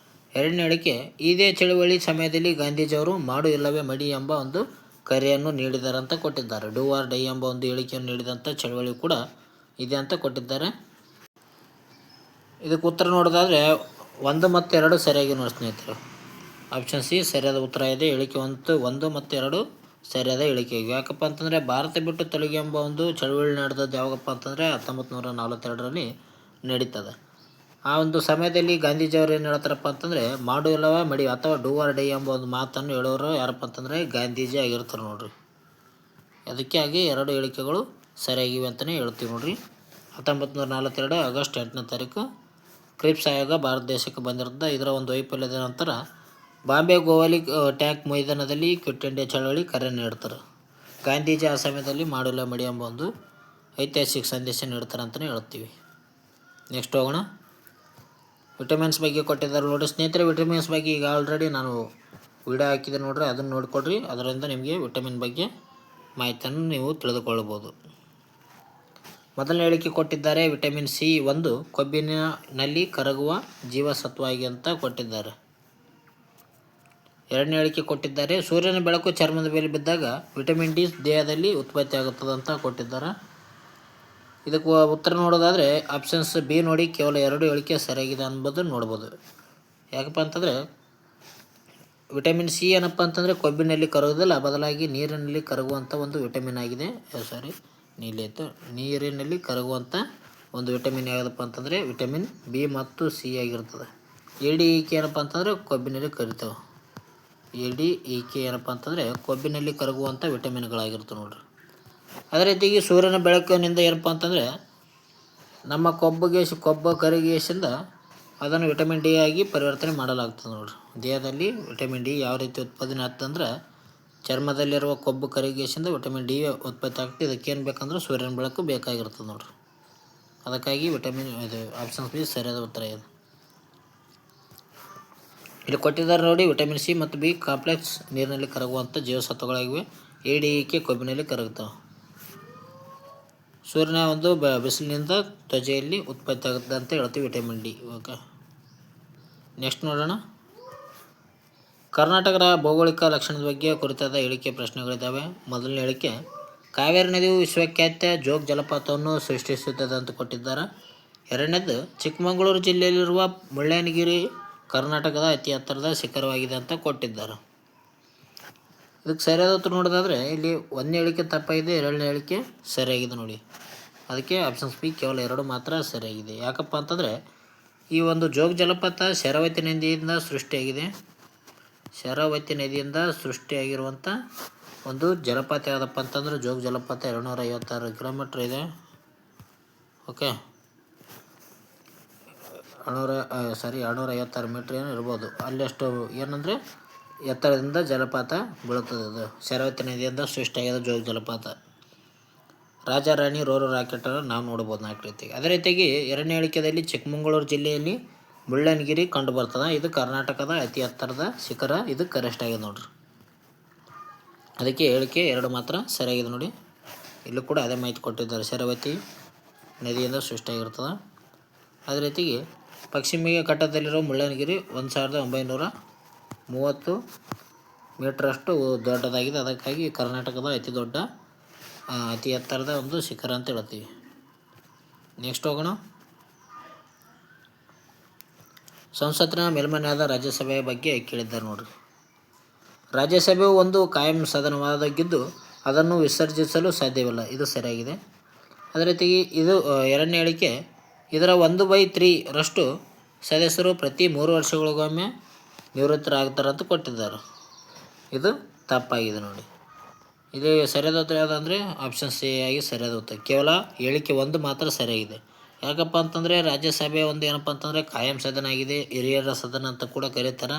2ನೇ ಹೇಳಿಕೆ, ಇದೇ ಚಳವಳಿ ಸಮಯದಲ್ಲಿ ಗಾಂಧೀಜಿಯವರು ಮಾಡು ಇಲ್ಲವೇ ಮಡಿ ಎಂಬ ಒಂದು ಕರೆಯನ್ನು ನೀಡಿದ್ದಾರೆ ಅಂತ ಕೊಟ್ಟಿದ್ದಾರೆ. ಡೂ ಆರ್ ಡೈ ಎಂಬ ಒಂದು ಹೇಳಿಕೆಯನ್ನು ನೀಡಿದಂಥ ಚಳವಳಿ ಕೂಡ ಇದೆ ಅಂತ ಕೊಟ್ಟಿದ್ದಾರೆ. ಇದಕ್ಕೆ ಉತ್ತರ ನೋಡೋದಾದರೆ 1 ಮತ್ತು 2 ಸರಿಯಾಗಿ ನೋಡಿ ಸ್ನೇಹಿತರೆ. ಆಪ್ಷನ್ ಸಿ ಸರಿಯಾದ ಉತ್ತರ ಇದೆ. ಹೇಳಿಕೆ 1 ಮತ್ತು 2 ಸರಿಯಾದ ಹೇಳಿಕೆ. ಯಾಕಪ್ಪ ಅಂತಂದರೆ ಭಾರತ ಬಿಟ್ಟು ತೆಲುಗು ಎಂಬ ಒಂದು ಚಳುವಳಿ ನಡೆದದ್ದು ಯಾವಾಗಪ್ಪ ಅಂತಂದರೆ 1942ರಲ್ಲಿ ನಡೀತದೆ. ಆ ಒಂದು ಸಮಯದಲ್ಲಿ ಗಾಂಧೀಜಿಯವರು ಏನು ಹೇಳ್ತಾರಪ್ಪ ಅಂತಂದರೆ ಮಾಡು ಇಲ್ಲವ ಮಡಿ ಅಥವಾ ಡೂ ಆರ್ ಡೈ ಎಂಬ ಒಂದು ಮಾತನ್ನು ಹೇಳೋರು ಯಾರಪ್ಪ ಅಂತಂದರೆ ಗಾಂಧೀಜಿ ಆಗಿರ್ತಾರೆ ನೋಡ್ರಿ. ಅದಕ್ಕೆ ಆಗಿ 2 ಹೇಳಿಕೆಗಳು ಸರಿಯಾಗಿವೆ ಅಂತಲೇ ಹೇಳ್ತೀವಿ ನೋಡ್ರಿ. 1942 ಆಗಸ್ಟ್ 8ನೇ ತಾರೀಕು ಕ್ರಿಪ್ಸ್ ಆಯೋಗ ಭಾರತ ದೇಶಕ್ಕೆ ಬಂದಿರ್ತದೆ. ಇದರ ಒಂದು ವೈಫಲ್ಯದ ನಂತರ ಬಾಂಬೆ ಗೋವಾಲಿ ಟ್ಯಾಂಕ್ ಮೈದಾನದಲ್ಲಿ ಕ್ವಿಟ್ ಇಂಡಿಯಾ ಚಳವಳಿ ಕರೆ ನೀಡ್ತಾರೆ. ಗಾಂಧೀಜಿ ಆ ಸಮಯದಲ್ಲಿ ಮಾಡಿಲ್ಲ ಮಡಿ ಎಂಬ ಒಂದು ಐತಿಹಾಸಿಕ ಸಂದೇಶ ನೀಡ್ತಾರೆ ಅಂತಲೇ ಹೇಳ್ತೀವಿ. ನೆಕ್ಸ್ಟ್ ಹೋಗೋಣ. ವಿಟಮಿನ್ಸ್ ಬಗ್ಗೆ ಕೊಟ್ಟಿದ್ದಾರೆ ನೋಡಿರಿ ಸ್ನೇಹಿತರೆ. ವಿಟಮಿನ್ಸ್ ಬಗ್ಗೆ ಈಗ ಆಲ್ರೆಡಿ ನಾನು ವಿಡಿಯೋ ಹಾಕಿದೆ ನೋಡ್ರಿ, ಅದನ್ನು ನೋಡಿಕೊಡ್ರಿ. ಅದರಿಂದ ನಿಮಗೆ ವಿಟಮಿನ್ ಬಗ್ಗೆ ಮಾಹಿತಿಯನ್ನು ನೀವು ತಿಳಿದುಕೊಳ್ಳಬಹುದು. ಮೊದಲನೇ ಹೇಳಿಕೆ ಕೊಟ್ಟಿದ್ದಾರೆ ವಿಟಮಿನ್ ಸಿ ಒಂದು ಕೊಬ್ಬಿನಲ್ಲಿ ಕರಗುವ ಜೀವಸತ್ವವಾಗಿ ಅಂತ ಕೊಟ್ಟಿದ್ದಾರೆ. ಎರಡನೇ ಹೇಳಿಕೆ ಕೊಟ್ಟಿದ್ದಾರೆ ಸೂರ್ಯನ ಬೆಳಕು ಚರ್ಮದ ಮೇಲೆ ಬಿದ್ದಾಗ ವಿಟಮಿನ್ ಡಿ ದೇಹದಲ್ಲಿ ಉತ್ಪತ್ತಿ ಆಗುತ್ತದೆ ಅಂತ ಕೊಟ್ಟಿದ್ದಾರೆ. ಇದಕ್ಕೆ ಉತ್ತರ ನೋಡೋದಾದರೆ ಆಪ್ಷನ್ಸ್ ಬಿ ನೋಡಿ, ಕೇವಲ 2 ಹೇಳಿಕೆ ಸರಿಯಾಗಿದೆ ಅನ್ಬೋದು ನೋಡ್ಬೋದು. ಯಾಕಪ್ಪ ಅಂತಂದರೆ ವಿಟಮಿನ್ ಸಿ ಏನಪ್ಪ ಅಂತಂದರೆ ಕೊಬ್ಬಿನಲ್ಲಿ ಕರಗೋದಿಲ್ಲ, ಬದಲಾಗಿ ನೀರಿನಲ್ಲಿ ಕರಗುವಂಥ ಒಂದು ವಿಟಮಿನ್ ಆಗಿದೆ. ನೀರಿನಲ್ಲಿ ಕರಗುವಂಥ ಒಂದು ವಿಟಮಿನ್ ಯಾವುದಪ್ಪ ಅಂತಂದರೆ ವಿಟಮಿನ್ ಬಿ ಮತ್ತು ಸಿ ಆಗಿರ್ತದೆ. ADEK ಏನಪ್ಪ ಅಂತಂದರೆ ಕೊಬ್ಬಿನಲ್ಲಿ ಕರಿತಾವೆ. ADEK ಏನಪ್ಪ ಅಂತಂದರೆ ಕೊಬ್ಬಿನಲ್ಲಿ ಕರಗುವಂಥ ವಿಟಮಿನ್ಗಳಾಗಿರ್ತವೆ ನೋಡ್ರಿ. ಅದೇ ರೀತಿಯಾಗಿ ಸೂರ್ಯನ ಬೆಳಕಿನಿಂದ ಏನಪ್ಪ ಅಂತಂದರೆ ನಮ್ಮ ಕೊಬ್ಬು ಕರಗಿಸಿಂದ ಅದನ್ನು ವಿಟಮಿನ್ ಡಿ ಆಗಿ ಪರಿವರ್ತನೆ ಮಾಡಲಾಗ್ತದೆ ನೋಡ್ರಿ. ದೇಹದಲ್ಲಿ ವಿಟಮಿನ್ ಡಿ ಯಾವ ರೀತಿ ಉತ್ಪಾದನೆ ಆಗ್ತಂದ್ರೆ ಚರ್ಮದಲ್ಲಿರುವ ಕೊಬ್ಬು ಕರಗಿಸಿಂದ ವಿಟಮಿನ್ ಡಿ ಉತ್ಪತ್ತಿ ಆಗ್ತದೆ. ಇದಕ್ಕೇನು ಬೇಕಂದ್ರೆ ಸೂರ್ಯನ ಬೆಳಕು ಬೇಕಾಗಿರ್ತದೆ ನೋಡ್ರಿ. ಅದಕ್ಕಾಗಿ ವಿಟಮಿನ್ ಇದು ಆಪ್ಷನ್ ಬಿ ಸರಿಯಾದ ಉತ್ತರ ಇದೆ. ಇಲ್ಲಿ ಕೊಟ್ಟಿದ್ದಾರೆ ನೋಡಿ, ವಿಟಮಿನ್ ಸಿ ಮತ್ತು ಬಿ ಕಾಂಪ್ಲೆಕ್ಸ್ ನೀರಿನಲ್ಲಿ ಕರಗುವಂಥ ಜೀವಸತ್ವಗಳಾಗಿವೆ. ADEK ಕೊಬ್ಬಿನಲ್ಲಿ ಕರಗುತ್ತವೆ. ಸೂರ್ಯನ ಒಂದು ಬಿಸಿಲಿನಿಂದ ತ್ವಚೆಯಲ್ಲಿ ಉತ್ಪತ್ತಿ ಆಗುತ್ತೆ ಅಂತ ಹೇಳ್ತೀವಿ ವಿಟಮಿನ್ ಡಿ. ಓಕೆ, ನೆಕ್ಸ್ಟ್ ನೋಡೋಣ. ಕರ್ನಾಟಕದ ಭೌಗೋಳಿಕ ಲಕ್ಷಣದ ಬಗ್ಗೆ ಕುರಿತಾದ ಹೇಳಿಕೆ ಪ್ರಶ್ನೆಗಳಿದ್ದಾವೆ. ಮೊದಲನೇ ಹೇಳಿಕೆ ಕಾವೇರಿ ನದಿಯು ವಿಶ್ವಖ್ಯಾತ ಜೋಗ ಜಲಪಾತವನ್ನು ಸೃಷ್ಟಿಸುತ್ತದೆ ಅಂತ ಕೊಟ್ಟಿದ್ದಾರೆ. ಎರಡನೇದು ಚಿಕ್ಕಮಗಳೂರು ಜಿಲ್ಲೆಯಲ್ಲಿರುವ ಮುಳ್ಳಯ್ಯನಗಿರಿ ಕರ್ನಾಟಕದ ಅತಿ ಎತ್ತರದ ಶಿಖರವಾಗಿದೆ ಅಂತ ಕೊಟ್ಟಿದ್ದಾರೆ. ಇದಕ್ಕೆ ಸರಿಯಾದ ಉತ್ತರ ನೋಡೋದಾದರೆ ಇಲ್ಲಿ 1ನೇ ಹೇಳಿಕೆ ತಪ್ಪಾಗಿದೆ, 2ನೇ ಹೇಳಿಕೆ ಸರಿಯಾಗಿದೆ ನೋಡಿ. ಅದಕ್ಕೆ ಆಪ್ಷನ್ಸ್ ಬಿ ಕೇವಲ 2 ಮಾತ್ರ ಸರಿಯಾಗಿದೆ. ಯಾಕಪ್ಪ ಅಂತಂದರೆ ಈ ಒಂದು ಜೋಗ ಜಲಪಾತ ಶರಾವತಿ ನದಿಯಿಂದ ಸೃಷ್ಟಿಯಾಗಿದೆ. ಶರಾವತಿ ನದಿಯಿಂದ ಸೃಷ್ಟಿಯಾಗಿರುವಂಥ ಒಂದು ಜಲಪಾತ ಯಾವುದಪ್ಪ ಅಂತಂದರೆ ಜೋಗ ಜಲಪಾತ 256 ಕಿಲೋಮೀಟ್ರ್ ಇದೆ. ಓಕೆ, 256 ಮೀಟ್ರ್ ಏನು ಇರ್ಬೋದು. ಅಲ್ಲಷ್ಟು ಏನಂದರೆ ಎತ್ತರದಿಂದ ಜಲಪಾತ ಬೀಳುತ್ತದೆ. ಅದು ಶರಾವತಿ ನದಿಯಿಂದ ಸೃಷ್ಟಿಯಾಗಿದೆ ಜೋಗ ಜಲಪಾತ. ರಾಜ ರಾಣಿ ರೋರೋ ರಾಕೆಟನ್ನು ನಾವು ನೋಡ್ಬೋದು 4 ರೀತಿಯಾಗಿ. ಅದೇ ರೀತಿಯಾಗಿ 2ನೇ ಹೇಳಿಕೆಯಲ್ಲಿ ಚಿಕ್ಕಮಗಳೂರು ಜಿಲ್ಲೆಯಲ್ಲಿ ಮುಳ್ಳಯ್ಯನಗಿರಿ ಕಂಡು ಬರ್ತದೆ. ಇದು ಕರ್ನಾಟಕದ ಅತಿ ಎತ್ತರದ ಶಿಖರ, ಇದು ಕರೆಕ್ಟ್ ಆಗಿದೆ ನೋಡ್ರಿ. ಅದಕ್ಕೆ ಹೇಳಿಕೆ 2 ಮಾತ್ರ ಸರಿಯಾಗಿದೆ ನೋಡಿ. ಇಲ್ಲೂ ಕೂಡ ಅದೇ ಮಾಹಿತಿ ಕೊಟ್ಟಿದ್ದಾರೆ, ಶರಾವತಿ ನದಿಯಿಂದ ಸೃಷ್ಟಿಯಾಗಿರ್ತದೆ. ಅದೇ ರೀತಿಗೆ ಪಶ್ಚಿಮ ಘಟ್ಟದಲ್ಲಿರೋ ಮುಳ್ಳಯ್ಯನಗಿರಿ 1930 ಮೀಟ್ರಷ್ಟು ದೊಡ್ಡದಾಗಿದೆ. ಅದಕ್ಕಾಗಿ ಕರ್ನಾಟಕದ ಅತಿ ಎತ್ತರದ ಒಂದು ಶಿಖರ ಅಂತ ಹೇಳ್ತೀವಿ. ನೆಕ್ಸ್ಟ್ ಹೋಗೋಣ. ಸಂಸತ್ತಿನ ಮೇಲ್ಮನೆಯಾದ ರಾಜ್ಯಸಭೆಯ ಬಗ್ಗೆ ಕೇಳಿದ್ದಾರೆ ನೋಡ್ರಿ. ರಾಜ್ಯಸಭೆಯು ಒಂದು ಕಾಯಂ ಸದನವಾಗಿದ್ದು ಅದನ್ನು ವಿಸರ್ಜಿಸಲು ಸಾಧ್ಯವಿಲ್ಲ. ಇದು ಸರಿಯಾಗಿದೆ. ಅದೇ ರೀತಿ ಇದು 2ನೇ ಹೇಳಿಕೆ ಇದರ 1/3 ಸದಸ್ಯರು ಪ್ರತಿ 3 ವರ್ಷಗಳಿಗೊಮ್ಮೆ ನಿವೃತ್ತರಾಗ್ತಾರೆ ಅಂತ ಕೊಟ್ಟಿದ್ದಾರೆ. ಇದು ತಪ್ಪಾಗಿದೆ ನೋಡಿ. ಇದು ಸರಿಯಾದ ಉತ್ತರ ಯಾವುದಂದರೆ ಆಪ್ಷನ್ ಸಿ ಆಗಿ ಸರಿಯಾದ ಉತ್ತರ. ಕೇವಲ ಹೇಳಿಕೆ 1 ಮಾತ್ರ ಸರಿಯಾಗಿದೆ. ಯಾಕಪ್ಪ ಅಂತಂದರೆ ರಾಜ್ಯಸಭೆ ಒಂದು ಏನಪ್ಪ ಅಂತಂದರೆ ಕಾಯಂ ಸದನ ಆಗಿದೆ, ಹಿರಿಯರ ಸದನ ಅಂತ ಕೂಡ ಕರೀತಾರೆ.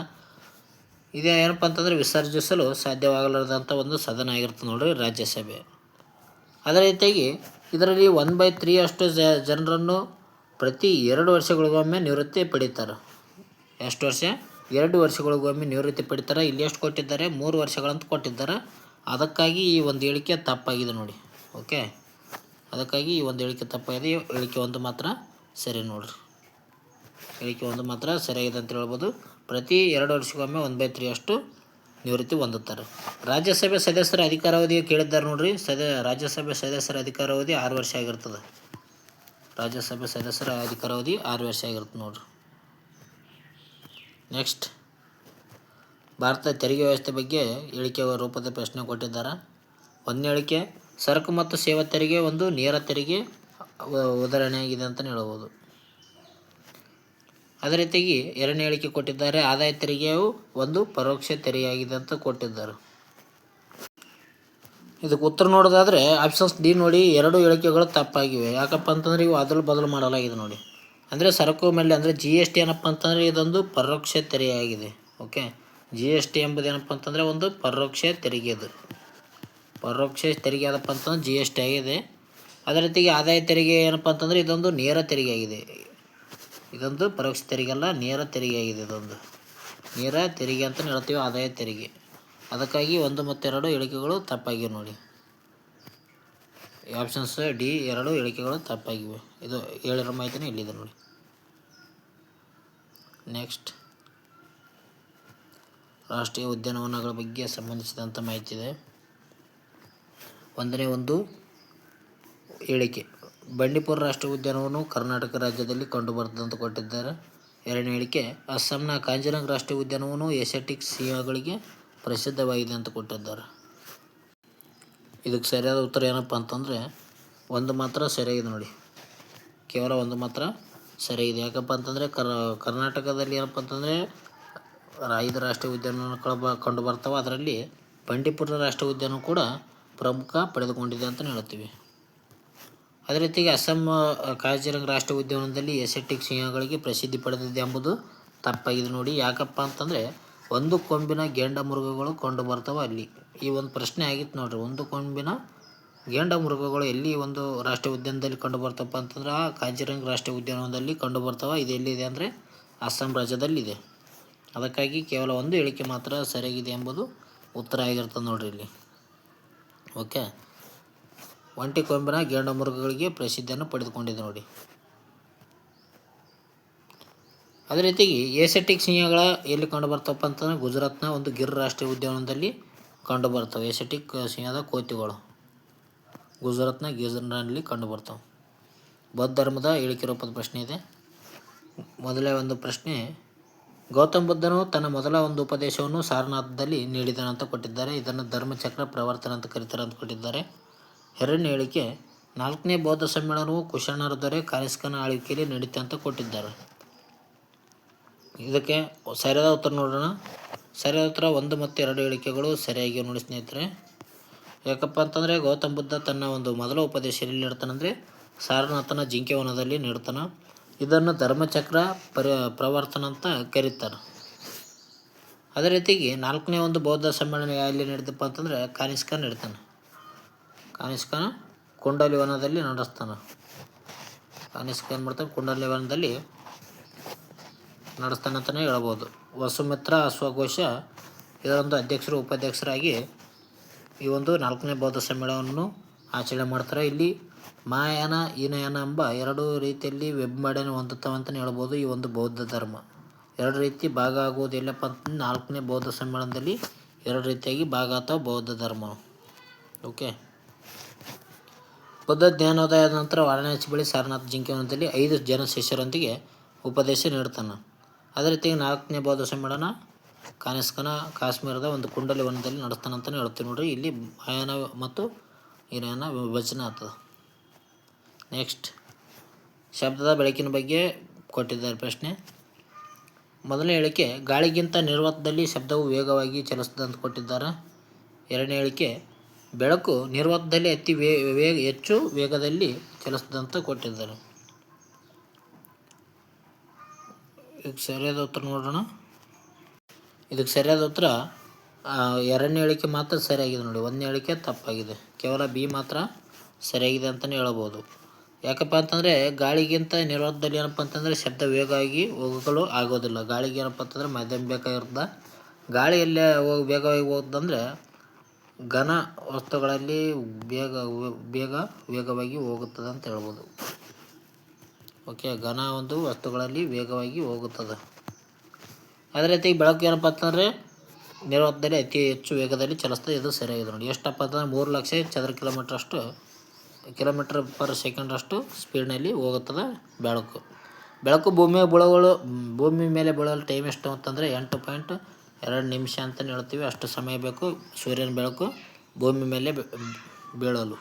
ಇದು ಏನಪ್ಪ ಅಂತಂದರೆ ವಿಸರ್ಜಿಸಲು ಸಾಧ್ಯವಾಗಲಾರದಂಥ ಒಂದು ಸದನ ಆಗಿರ್ತದೆ ನೋಡ್ರಿ ರಾಜ್ಯಸಭೆ. ಅದೇ ರೀತಿಯಾಗಿ ಇದರಲ್ಲಿ 1/3 ಜನರನ್ನು ಪ್ರತಿ 2 ವರ್ಷಗಳಿಗೊಮ್ಮೆ ನಿವೃತ್ತಿ ಪಡೀತಾರೆ. ಎಷ್ಟು ವರ್ಷ? 2 ವರ್ಷಗಳಿಗೊಮ್ಮೆ ನಿವೃತ್ತಿ ಪಡಿತಾರೆ. ಇಲ್ಲಿ ಎಷ್ಟು ಕೊಟ್ಟಿದ್ದಾರೆ? 3 ವರ್ಷಗಳಂತ ಕೊಟ್ಟಿದ್ದಾರೆ. ಅದಕ್ಕಾಗಿ ಈ ಒಂದು ಹೇಳಿಕೆ ತಪ್ಪಾಗಿದೆ ನೋಡಿ. ಓಕೆ, ಅದಕ್ಕಾಗಿ ಈ ಒಂದು ಹೇಳಿಕೆ ತಪ್ಪಾಗಿದೆ. ಹೇಳಿಕೆ 1 ಮಾತ್ರ ಸರಿ ನೋಡ್ರಿ. ಹೇಳಿಕೆ 1 ಮಾತ್ರ ಸರಿಯಾಗಿದೆ ಅಂತ ಹೇಳ್ಬೋದು. ಪ್ರತಿ 2 ವರ್ಷಕ್ಕೊಮ್ಮೆ 1/3 ನಿವೃತ್ತಿ ಹೊಂದುತ್ತಾರೆ. ರಾಜ್ಯಸಭೆ ಸದಸ್ಯರ ಅಧಿಕಾರಾವಧಿ ಕೇಳಿದ್ದಾರೆ ನೋಡ್ರಿ. ರಾಜ್ಯಸಭೆ ಸದಸ್ಯರ ಅಧಿಕಾರಾವಧಿ 6 ವರ್ಷ ಆಗಿರ್ತದೆ. ರಾಜ್ಯಸಭೆ ಸದಸ್ಯರ ಅಧಿಕಾರಾವಧಿ 6 ವರ್ಷ ಆಗಿರುತ್ತೆ ನೋಡ್ರಿ. ನೆಕ್ಸ್ಟ್ ಭಾರತದ ತೆರಿಗೆ ವ್ಯವಸ್ಥೆ ಬಗ್ಗೆ ಹೇಳಿಕೆ ರೂಪದ ಪ್ರಶ್ನೆ ಕೊಟ್ಟಿದ್ದಾರೆ. ಒಂದನೇ ಹೇಳಿಕೆ ಸರಕು ಮತ್ತು ಸೇವಾ ತೆರಿಗೆ ಒಂದು ನೇರ ತೆರಿಗೆ ಉದಾಹರಣೆಯಾಗಿದೆ ಅಂತಲೇ ಹೇಳ್ಬೋದು. ಅದೇ ರೀತಿಯಾಗಿ ಎರಡನೇ ಹೇಳಿಕೆ ಕೊಟ್ಟಿದ್ದಾರೆ, ಆದಾಯ ತೆರಿಗೆಯು ಒಂದು ಪರೋಕ್ಷ ತೆರಿಗೆಯಾಗಿದೆ ಅಂತ ಕೊಟ್ಟಿದ್ದಾರೆ. ಇದಕ್ಕೆ ಉತ್ತರ ನೋಡೋದಾದರೆ ಆಪ್ಷನ್ಸ್ ಡಿ ನೋಡಿ, ಎರಡು ಹೇಳಿಕೆಗಳು ತಪ್ಪಾಗಿವೆ. ಯಾಕಪ್ಪ ಅಂತಂದರೆ ಇವು ಅದಲು ಬದಲು ಮಾಡಲಾಗಿದೆ ನೋಡಿ. ಅಂದರೆ ಸರಕು ಮೇಲೆ ಅಂದರೆ GST ಏನಪ್ಪ ಅಂತಂದರೆ ಇದೊಂದು ಪರೋಕ್ಷ ತೆರಿಗೆಯಾಗಿದೆ. ಓಕೆ, GST ಎಂಬುದು ಏನಪ್ಪ ಅಂತಂದರೆ ಒಂದು ಪರೋಕ್ಷ ತೆರಿಗೆ. ಅದು ಪರೋಕ್ಷ ತೆರಿಗೆ ಆದಪ್ಪ ಅಂತಂದ್ರೆ GST ಆಗಿದೆ. ಅದೇ ರೀತಿಗೆ ಆದಾಯ ತೆರಿಗೆ ಏನಪ್ಪ ಅಂತಂದರೆ ಇದೊಂದು ನೇರ ತೆರಿಗೆ ಆಗಿದೆ. ಇದೊಂದು ಪರೋಕ್ಷ ತೆರಿಗೆ ಅಲ್ಲ, ನೇರ ತೆರಿಗೆ ಆಗಿದೆ. ಇದೊಂದು ನೇರ ತೆರಿಗೆ ಅಂತಲೇ ಹೇಳ್ತೀವಿ, ಆದಾಯ ತೆರಿಗೆ. ಅದಕ್ಕಾಗಿ 1 ಮತ್ತು 2 ಹೇಳಿಕೆಗಳು ತಪ್ಪಾಗಿವೆ ನೋಡಿ. ಆಪ್ಷನ್ಸ್ ಡಿ 2 ಹೇಳಿಕೆಗಳು ತಪ್ಪಾಗಿವೆ. ಇದು ಹೇಳಿರೋ ಮಾಹಿತಿನೇ ಇಲ್ಲಿದೆ ನೋಡಿ. ನೆಕ್ಸ್ಟ್, ರಾಷ್ಟ್ರೀಯ ಉದ್ಯಾನವನಗಳ ಬಗ್ಗೆ ಸಂಬಂಧಿಸಿದಂಥ ಮಾಹಿತಿ ಇದೆ. ಒಂದನೇ ಒಂದು ಹೇಳಿಕೆ, ಬಂಡೀಪುರ ರಾಷ್ಟ್ರೀಯ ಉದ್ಯಾನವನವು ಕರ್ನಾಟಕ ರಾಜ್ಯದಲ್ಲಿ ಕಂಡುಬರುತ್ತದೆ ಅಂತ ಕೊಟ್ಟಿದ್ದಾರೆ. ಎರಡನೇ ಹೇಳಿಕೆ, ಅಸ್ಸಾಂನ ಕಾಂಜಿರಂಗ ರಾಷ್ಟ್ರೀಯ ಉದ್ಯಾನವನವು ಏಷ್ಯಾಟಿಕ್ ಸಿಂಹಗಳಿಗೆ ಪ್ರಸಿದ್ಧವಾಗಿದೆ ಅಂತ ಕೊಟ್ಟಿದ್ದಾರೆ. ಇದಕ್ಕೆ ಸರಿಯಾದ ಉತ್ತರ ಏನಪ್ಪ ಅಂತಂದರೆ ಒಂದು ಮಾತ್ರ ಸರಿಯಾಗಿದೆ ನೋಡಿ. ಕೇವಲ ಒಂದು ಮಾತ್ರ ಸರಿಯಾಗಿದೆ. ಯಾಕಪ್ಪ ಅಂತಂದರೆ ಕರ್ನಾಟಕದಲ್ಲಿ ಏನಪ್ಪ ಅಂತಂದರೆ 5 ರಾಷ್ಟ್ರೀಯ ಉದ್ಯಾನವನಗಳು ಕಂಡು ಬರ್ತಾವೆ. ಅದರಲ್ಲಿ ಬಂಡೀಪುರ ರಾಷ್ಟ್ರೀಯ ಉದ್ಯಾನವನ ಕೂಡ ಪ್ರಮುಖ ಪಡೆದುಕೊಂಡಿದೆ ಅಂತಲೇ ಹೇಳ್ತೀವಿ. ಅದೇ ರೀತಿಗೆ ಅಸ್ಸಾಂ ಕಾಜಿರಂಗ ರಾಷ್ಟ್ರೀಯ ಉದ್ಯಾನವನದಲ್ಲಿ ಏಷ್ಯಾಟಿಕ್ ಸಿಂಹಗಳಿಗೆ ಪ್ರಸಿದ್ಧಿ ಪಡೆದಿದೆ ಎಂಬುದು ತಪ್ಪಾಗಿದೆ ನೋಡಿ. ಯಾಕಪ್ಪ ಅಂತಂದರೆ ಒಂದು ಕೊಂಬಿನ ಗೇಂಡ ಮೃಗಗಳು ಕಂಡು ಬರ್ತಾವೆ ಅಲ್ಲಿ. ಈ ಒಂದು ಪ್ರಶ್ನೆ ಆಗಿತ್ತು ನೋಡ್ರಿ, ಒಂದು ಕೊಂಬಿನ ಗೇಂಡ ಮೃಗಗಳು ಎಲ್ಲಿ ಒಂದು ರಾಷ್ಟ್ರೀಯ ಉದ್ಯಾನದಲ್ಲಿ ಕಂಡು ಬರ್ತಪ್ಪ ಅಂತಂದ್ರೆ ಆ ಕಾಜಿರಂಗ ರಾಷ್ಟ್ರೀಯ ಉದ್ಯಾನವನದಲ್ಲಿ ಕಂಡು ಬರ್ತಾವೆ. ಇದು ಎಲ್ಲಿದೆ ಅಂದರೆ ಅಸ್ಸಾಂ ರಾಜ್ಯದಲ್ಲಿದೆ. ಅದಕ್ಕಾಗಿ ಕೇವಲ ಒಂದು ಹೇಳಿಕೆ ಮಾತ್ರ ಸರಿಯಾಗಿದೆ ಎಂಬುದು ಉತ್ತರ ಆಗಿರ್ತದೆ ನೋಡ್ರಿ ಇಲ್ಲಿ. ಓಕೆ, ಒಂಟಿ ಕೊಂಬಿನ ಗೇಂಡ ಮೃಗಗಳಿಗೆ ಪ್ರಸಿದ್ಧಿಯನ್ನು ಪಡೆದುಕೊಂಡಿದೆ ನೋಡಿ. ಅದೇ ರೀತಿಯಾಗಿ ಏಷ್ಯಾಟಿಕ್ ಸಿಂಹಗಳ ಎಲ್ಲಿ ಕಂಡು ಬರ್ತಪ್ಪ ಅಂತಂದರೆ ಗುಜರಾತ್ನ ಒಂದು ಗಿರ್ ರಾಷ್ಟ್ರೀಯ ಉದ್ಯಾನವನದಲ್ಲಿ ಕಂಡು ಬರ್ತವೆ. ಏಷ್ಯಾಟಿಕ್ ಸಿಂಹದ ಕೋತಿಗಳು ಗುಜರಾತ್ನ ಗಿರ್ನಲ್ಲಿ ಕಂಡು ಬರ್ತವೆ. ಬೌದ್ಧ ಧರ್ಮದ ಹೇಳಿಕೆ ರೂಪದ ಪ್ರಶ್ನೆ ಇದೆ. ಮೊದಲೇ ಒಂದು ಪ್ರಶ್ನೆ, ಗೌತಮ ಬುದ್ಧನು ತನ್ನ ಮೊದಲ ಒಂದು ಉಪದೇಶವನ್ನು ಸಾರನಾಥದಲ್ಲಿ ನೀಡಿದನಂತ ಕೊಟ್ಟಿದ್ದಾರೆ. ಇದನ್ನು ಧರ್ಮಚಕ್ರ ಪ್ರವರ್ತನ ಅಂತ ಕರೀತಾರೆ ಅಂತ ಕೊಟ್ಟಿದ್ದಾರೆ. ಎರಡನೇ ಹೇಳಿಕೆ, 4ನೇ ಬೌದ್ಧ ಸಮ್ಮೇಳನವು ಕುಶಾಣರ ದೊರೆ ಕಾನಿಷ್ಕನ ಆಳ್ವಿಕೆಯಲ್ಲಿ ನಡೀತೆ ಅಂತ ಕೊಟ್ಟಿದ್ದಾರೆ. ಇದಕ್ಕೆ ಸರಿಯಾದ ಉತ್ತರ ನೋಡೋಣ. ಸರಿಯಾದ ಉತ್ತರ 1 ಮತ್ತು 2 ಹೇಳಿಕೆಗಳು ಸರಿಯಾಗಿ ನೋಡಿ ಸ್ನೇಹಿತರೆ. ಯಾಕಪ್ಪ ಅಂತಂದರೆ ಗೌತಮ ಬುದ್ಧ ತನ್ನ ಒಂದು ಮೊದಲ ಉಪದೇಶ ಎಲ್ಲಿ ನೀಡ್ತಾನಂದರೆ ಸಾರನಾಥನ ಜಿಂಕೆವನದಲ್ಲಿ ನೀಡ್ತಾನೆ. ಇದನ್ನು ಧರ್ಮಚಕ್ರ ಪ್ರವರ್ತನ ಅಂತ ಕರೀತಾರೆ. ಅದೇ ರೀತಿಗೆ 4ನೇ ಒಂದು ಬೌದ್ಧ ಸಮ್ಮೇಳನ ಎಲ್ಲಿ ನಡೆದಪ್ಪ ಅಂತಂದರೆ ಕಾನಿಷ್ಕ ನೀಡ್ತಾನೆ. ಕಾನಿಷ್ಕನ ಕುಂಡಲಿವನದಲ್ಲಿ ನಡೆಸ್ತಾನೆ. ಕಾನಿಷ್ಕ ಏನು ಮಾಡ್ತಾನೆ, ಕುಂಡಲಿವನದಲ್ಲಿ ನಡೆಸ್ತಾನೆ ಅಂತಲೇ ಹೇಳ್ಬೋದು. ವಸುಮಿತ್ರ ಅಶ್ವಘೋಷ ಇದರೊಂದು ಅಧ್ಯಕ್ಷರು ಉಪಾಧ್ಯಕ್ಷರಾಗಿ ಈ ಒಂದು 4ನೇ ಬೌದ್ಧ ಸಮ್ಮೇಳನವನ್ನು ಆಚರಣೆ ಮಾಡ್ತಾರೆ. ಇಲ್ಲಿ ಮಹಾಯಾನ ಹೀನಯಾನ ಎಂಬ 2 ರೀತಿಯಲ್ಲಿ ವಿಭಜನೆ ಹೊಂದುತ್ತವೆ ಅಂತಲೇ ಹೇಳ್ಬೋದು. ಈ ಒಂದು ಬೌದ್ಧ ಧರ್ಮ 2 ರೀತಿ ಭಾಗ ಆಗುವುದು ಎಲ್ಲಪ್ಪ ಅಂತಂದ್ರೆ 4ನೇ ಬೌದ್ಧ ಸಮ್ಮೇಳನದಲ್ಲಿ 2 ರೀತಿಯಾಗಿ ಭಾಗ ಆಗ್ತಾವೆ ಬೌದ್ಧ ಧರ್ಮ. ಓಕೆ, ಬುದ್ಧ ಜ್ಞಾನೋದಯದ ನಂತರ ವಾರಣಾಸಿ ಬಳಿ ಸಾರನಾಥ ಜಿಂಕೆವನದಲ್ಲಿ 5 ಜನ ಶಿಷ್ಯರೊಂದಿಗೆ ಉಪದೇಶ ನೀಡ್ತಾನೆ. ಅದೇ ರೀತಿಯಾಗಿ 4ನೇ ಬೌದ್ಧ ಸಮ್ಮೇಳನ ಕಾನಿಷ್ಕನ ಕಾಶ್ಮೀರದ ಒಂದು ಕುಂಡಲಿವನದಲ್ಲಿ ನಡೆಸ್ತಾನೆ ಅಂತಲೇ ಹೇಳ್ತೀವಿ ನೋಡ್ರಿ. ಇಲ್ಲಿ ಮಹಾಯಾನ ಮತ್ತು ಹೀನಯಾನ ವಿಭಜನೆ ಆಗ್ತದೆ. ನೆಕ್ಸ್ಟ್, ಶಬ್ದದ ಬೆಳಕಿನ ಬಗ್ಗೆ ಕೊಟ್ಟಿದ್ದಾರೆ ಪ್ರಶ್ನೆ. ಮೊದಲನೇ ಹೇಳಿಕೆ, ಗಾಳಿಗಿಂತ ನಿರ್ವಾತದಲ್ಲಿ ಶಬ್ದವು ವೇಗವಾಗಿ ಚಲಿಸ್ತದೆ ಅಂತ ಕೊಟ್ಟಿದ್ದಾರೆ. ಎರಡನೇ ಹೇಳಿಕೆ, ಬೆಳಕು ನಿರ್ವಾತದಲ್ಲಿ ಹೆಚ್ಚು ವೇಗದಲ್ಲಿ ಚಲಿಸ್ತದೆ ಅಂತ ಕೊಟ್ಟಿದ್ದಾರೆ. ಇದಕ್ಕೆ ಸರಿಯಾದ ಉತ್ತರ ನೋಡೋಣ. ಇದಕ್ಕೆ ಸರಿಯಾದ ಉತ್ತರ 2ನೇ ಹೇಳಿಕೆ ಮಾತ್ರ ಸರಿಯಾಗಿದೆ ನೋಡಿ. 1ನೇ ಹೇಳಿಕೆ ತಪ್ಪಾಗಿದೆ. ಕೇವಲ ಬಿ ಮಾತ್ರ ಸರಿಯಾಗಿದೆ ಅಂತಲೇ ಹೇಳ್ಬೋದು. ಯಾಕಪ್ಪ ಅಂತಂದರೆ ಗಾಳಿಗಿಂತ ನಿರ್ವಾತದಲ್ಲಿ ಏನಪ್ಪ ಅಂತಂದರೆ ಶಬ್ದ ವೇಗವಾಗಿ ಹೋಗಲು ಆಗೋದಿಲ್ಲ. ಗಾಳಿಗೆ ಏನಪ್ಪ ಅಂತಂದರೆ ಮಧ್ಯಮ ಬೇಕಾಗಿರ್ತದೆ. ಗಾಳಿಯಲ್ಲಿ ವೇಗವಾಗಿ ಹೋದಂದರೆ ಘನ ವಸ್ತುಗಳಲ್ಲಿ ವೇಗವಾಗಿ ಹೋಗುತ್ತದೆ ಅಂತ ಹೇಳ್ಬೋದು. ಓಕೆ, ಘನ ಒಂದು ವಸ್ತುಗಳಲ್ಲಿ ವೇಗವಾಗಿ ಹೋಗುತ್ತದೆ. ಅದೇ ರೀತಿ ಬೆಳಕು ಏನಪ್ಪ ಅಂತಂದರೆ ನಿರ್ವಾತದಲ್ಲಿ ಅತಿ ಹೆಚ್ಚು ವೇಗದಲ್ಲಿ ಚಲಿಸ್ತದೆ. ಇದು ಸರಿಯಾಗಿದೆ ನೋಡಿ. ಎಷ್ಟಪ್ಪ ಅಂತಂದರೆ 3 ಲಕ್ಷ ಚದರ ಕಿಲೋಮೀಟರ್ ಪರ್ ಸೆಕೆಂಡ್ ಅಷ್ಟು ಸ್ಪೀಡ್ನಲ್ಲಿ ಹೋಗುತ್ತದೆ ಬೆಳಕು. ಭೂಮಿ ಮೇಲೆ ಬೀಳಲು ಟೈಮ್ ಎಷ್ಟು ಅಂತಂದರೆ 8.8 2 ನಿಮಿಷ ಅಂತಲೇ ಹೇಳ್ತೀವಿ. ಅಷ್ಟು ಸಮಯ ಬೇಕು ಸೂರ್ಯನ ಬೆಳಕು ಭೂಮಿ ಮೇಲೆ ಬೀಳಲು.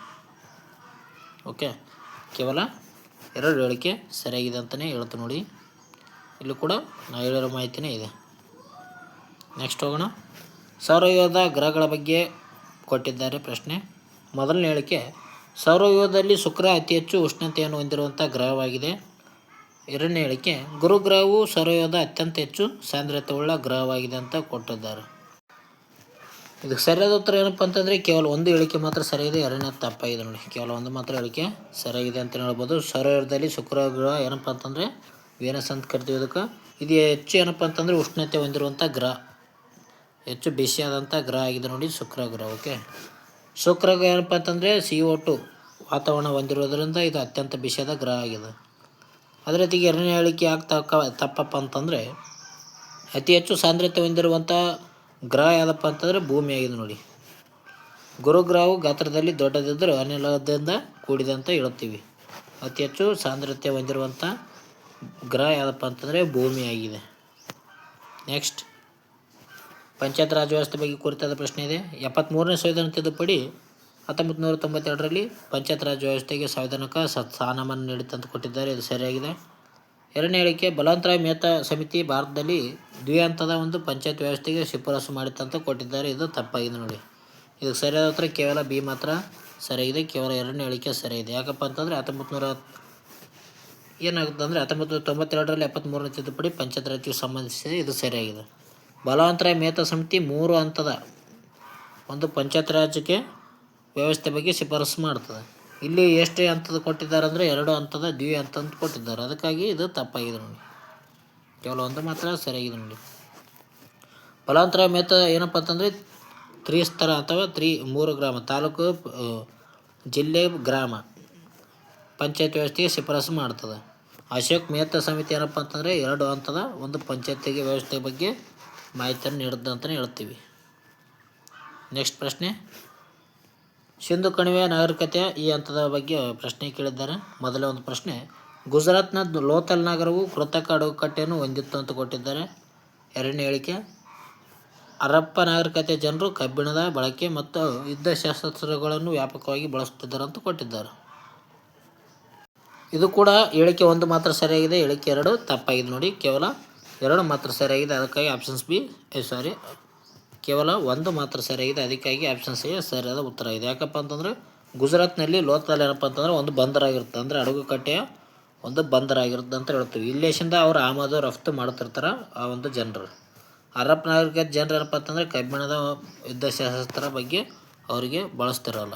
ಓಕೆ, ಕೇವಲ 2 ಹೇಳಿಕೆ ಸರಿಯಾಗಿದೆ ಅಂತಲೇ ಹೇಳ್ತು ನೋಡಿ. ಇಲ್ಲಿ ಕೂಡ ನಾವು ಹೇಳಿರೋ ಮಾಹಿತಿನೇ ಇದೆ. ನೆಕ್ಸ್ಟ್ ಹೋಗೋಣ. ಸೌರವ್ಯೂಹದ ಗ್ರಹಗಳ ಬಗ್ಗೆ ಕೊಟ್ಟಿದ್ದಾರೆ ಪ್ರಶ್ನೆ. ಮೊದಲನೇ ಹೇಳಿಕೆ, ಸೌರವ್ಯೂಹದಲ್ಲಿ ಶುಕ್ರ ಅತಿ ಹೆಚ್ಚು ಉಷ್ಣತೆಯನ್ನು ಹೊಂದಿರುವಂಥ ಗ್ರಹವಾಗಿದೆ. ಎರಡನೇ ಹೇಳಿಕೆ, ಗುರುಗ್ರಹವು ಸೌರವ್ಯೂಹದ ಅತ್ಯಂತ ಹೆಚ್ಚು ಸಾಂದ್ರತೆಯುಳ್ಳ ಗ್ರಹವಾಗಿದೆ ಅಂತ ಕೊಟ್ಟಿದ್ದಾರೆ. ಇದಕ್ಕೆ ಸರಿಯಾದ ಉತ್ತರ ಏನಪ್ಪ ಅಂತಂದರೆ ಕೇವಲ ಒಂದು ಹೇಳಿಕೆ ಮಾತ್ರ ಸರಿಯಾಗಿದೆ, ಎರಡನೇ ತಪ್ಪಾಗಿದೆ ನೋಡಿ. ಕೇವಲ ಒಂದು ಮಾತ್ರ ಹೇಳಿಕೆ ಸರಿಯಾಗಿದೆ ಅಂತ ಹೇಳ್ಬೋದು. ಸೌರವ್ಯೂಹದಲ್ಲಿ ಶುಕ್ರ ಗ್ರಹ ಏನಪ್ಪ ಅಂತಂದರೆ ವೇನಸ್ ಅಂತ ಕರಿತೀವಿ. ಇದಕ್ಕೆ ಇದು ಹೆಚ್ಚು ಏನಪ್ಪ ಅಂತಂದರೆ ಉಷ್ಣತೆ ಹೊಂದಿರುವಂಥ ಗ್ರಹ, ಹೆಚ್ಚು ಬಿಸಿಯಾದಂಥ ಗ್ರಹ ಆಗಿದೆ ನೋಡಿ ಶುಕ್ರ ಗ್ರಹ. ಓಕೆ, ಶುಕ್ರ ಗ್ರಹ ಏನಪ್ಪ ಅಂತಂದರೆ CO2 ವಾತಾವರಣ ಹೊಂದಿರೋದ್ರಿಂದ ಇದು ಅತ್ಯಂತ ಬಿಸಿಯಾದ ಗ್ರಹ ಆಗಿದೆ. ಅದೇ ರೀತಿಗೆ ಎರಡನೇ ಹೇಳಿಕೆ ಯಾಕೆ ತಪ್ಪಪ್ಪ ಅಂತಂದರೆ ಅತಿ ಹೆಚ್ಚು ಸಾಂದ್ರತೆ ಹೊಂದಿರುವಂಥ ಗ್ರಹ ಯಾವುದಪ್ಪ ಅಂತಂದರೆ ಭೂಮಿ ಆಗಿದೆ ನೋಡಿ. ಗುರುಗ್ರಹವು ಗಾತ್ರದಲ್ಲಿ ದೊಡ್ಡದಿದ್ದರೂ ಅನಿಲದಿಂದ ಕೂಡಿದೆ ಅಂತ ಹೇಳ್ತೀವಿ. ಅತಿ ಹೆಚ್ಚು ಸಾಂದ್ರತೆ ಹೊಂದಿರುವಂಥ ಗ್ರಹ ಯಾವುದಪ್ಪ ಅಂತಂದರೆ ಭೂಮಿ ಆಗಿದೆ. ನೆಕ್ಸ್ಟ್, ಪಂಚಾಯತ್ ರಾಜ್ ವ್ಯವಸ್ಥೆ ಬಗ್ಗೆ ಕುರಿತಾದ ಪ್ರಶ್ನೆ ಇದೆ. 73ನೇ ಸಂವಿಧಾನ ತಿದ್ದುಪಡಿ 1992ರಲ್ಲಿ ಪಂಚಾಯತ್ ರಾಜ್ ವ್ಯವಸ್ಥೆಗೆ ಸಂವಿಧಾನಿಕ ಸ್ಥಾನಮಾನ ನೀಡಿತಂತ ಕೊಟ್ಟಿದ್ದಾರೆ. ಇದು ಸರಿಯಾಗಿದೆ. ಎರಡನೇ ಹೇಳಿಕೆ, ಬಲವಂತರಾಯ್ ಮೆಹ್ತಾ ಸಮಿತಿ ಭಾರತದಲ್ಲಿ ದ್ವಿಹಂತದ ಒಂದು ಪಂಚಾಯತ್ ವ್ಯವಸ್ಥೆಗೆ ಶಿಫಾರಸು ಮಾಡಿತ್ತಂತ ಕೊಟ್ಟಿದ್ದಾರೆ. ಇದು ತಪ್ಪಾಗಿದೆ ನೋಡಿ. ಇದಕ್ಕೆ ಸರಿಯಾದ ಉತ್ತರ ಕೇವಲ ಬಿ ಮಾತ್ರ ಸರಿಯಾಗಿದೆ. ಕೇವಲ ಎರಡನೇ ಹೇಳಿಕೆ ಸರಿಯಾಗಿದೆ. ಯಾಕಪ್ಪ ಅಂತಂದರೆ 1992ರಲ್ಲಿ 73ನೇ ತಿದ್ದುಪಡಿ ಪಂಚಾಯತ್ ರಾಜ್ಗೆ ಸಂಬಂಧಿಸಿದೆ. ಇದು ಸರಿಯಾಗಿದೆ. ಬಲವಂತರಾಯ್ ಮೆಹ್ತಾ ಸಮಿತಿ 3 ಹಂತದ ಒಂದು ಪಂಚಾಯತ್ ರಾಜ್ಗೆ ವ್ಯವಸ್ಥೆ ಬಗ್ಗೆ ಶಿಫಾರಸು ಮಾಡ್ತದೆ. ಇಲ್ಲಿ ಎಷ್ಟು ಹಂತದ ಕೊಟ್ಟಿದ್ದಾರೆ ಅಂದರೆ 2 ಹಂತದ ದ್ವಿಹಂತ ಅಂತ ಕೊಟ್ಟಿದ್ದಾರೆ. ಅದಕ್ಕಾಗಿ ಇದು ತಪ್ಪಾಗಿದೆ ನೋಡಿ. ಕೇವಲ ಒಂದು ಮಾತ್ರ ಸರಿಯಾಗಿದೆ ನೋಡಿ. ಬಲವಂತರಾಯ್ ಮೆಹ್ತಾ ಏನಪ್ಪ ಅಂತಂದರೆ ತ್ರಿಸ್ತರ ಅಥವಾ 3 ಗ್ರಾಮ, ತಾಲೂಕು, ಜಿಲ್ಲೆ, ಗ್ರಾಮ ಪಂಚಾಯತ್ ವ್ಯವಸ್ಥೆಗೆ ಶಿಫಾರಸು ಮಾಡ್ತದೆ. ಅಶೋಕ್ ಮೆಹ್ತಾ ಸಮಿತಿ ಏನಪ್ಪ ಅಂತಂದರೆ 2 ಹಂತದ ಒಂದು ಪಂಚಾಯತಿಗೆ ವ್ಯವಸ್ಥೆ ಬಗ್ಗೆ ಮಾಹಿತಿಯನ್ನು ನೀಡಿದ್ದು ಅಂತಲೇ ಹೇಳ್ತೀವಿ. ನೆಕ್ಸ್ಟ್ ಪ್ರಶ್ನೆ, ಸಿಂಧು ಕಣಿವೆಯ ನಾಗರಿಕತೆಯ ಈ ಹಂತದ ಬಗ್ಗೆ ಪ್ರಶ್ನೆ ಕೇಳಿದ್ದಾರೆ. ಮೊದಲ ಒಂದು ಪ್ರಶ್ನೆ, ಗುಜರಾತ್ನ ಲೋಥಲ್ ನಗರವು ಕೃತಕ ಅಡುಗೆಕಟ್ಟೆಯನ್ನು ಹೊಂದಿತ್ತು ಅಂತ ಕೊಟ್ಟಿದ್ದಾರೆ. ಎರಡನೇ ಹೇಳಿಕೆ, ಹರಪ್ಪ ನಾಗರಿಕತೆಯ ಜನರು ಕಬ್ಬಿಣದ ಬಳಕೆ ಮತ್ತು ಯುದ್ಧಶಸ್ತ್ರಗಳನ್ನು ವ್ಯಾಪಕವಾಗಿ ಬಳಸುತ್ತಿದ್ದರು ಅಂತ ಕೊಟ್ಟಿದ್ದಾರೆ. ಇದು ಕೂಡ ಹೇಳಿಕೆ 1 ಮಾತ್ರ ಸರಿಯಾಗಿದೆ. ಹೇಳಿಕೆ 2 ತಪ್ಪಾಗಿದೆ ನೋಡಿ. ಕೇವಲ 2 ಮಾತ್ರ ಸರಿಯಾಗಿದೆ. ಅದಕ್ಕಾಗಿ ಕೇವಲ 1 ಮಾತ್ರ ಸರಿಯಾಗಿದೆ. ಅದಕ್ಕಾಗಿ ಆಪ್ಷನ್ ಸಿ ಸರಿಯಾದ ಉತ್ತರ ಇದೆ. ಯಾಕಪ್ಪ ಅಂತಂದರೆ ಗುಜರಾತ್ನಲ್ಲಿ ಲೋಥಲ್ ಏನಪ್ಪ ಅಂತಂದರೆ ಒಂದು ಬಂದರಾಗಿರುತ್ತೆ, ಅಂದರೆ ಅಡುಗೆಕಟ್ಟೆಯ ಒಂದು ಬಂದರಾಗಿರುತ್ತೆ ಅಂತ ಹೇಳ್ತೀವಿ. ಇಲ್ಲೇಶಿಂದ ಅವರು ಆಮದು ರಫ್ತು ಮಾಡ್ತಿರ್ತಾರೆ ಆ ಒಂದು ಜನರು. ಹರಪ್ಪ ನಾಗರಿಕತೆ ಜನರು ಏನಪ್ಪ ಅಂತಂದರೆ ಕಬ್ಬಿಣದ ಯುದ್ಧಶಸ್ತ್ರ ಬಗ್ಗೆ ಅವರಿಗೆ ಬಳಸ್ತಿರಲ್ಲ.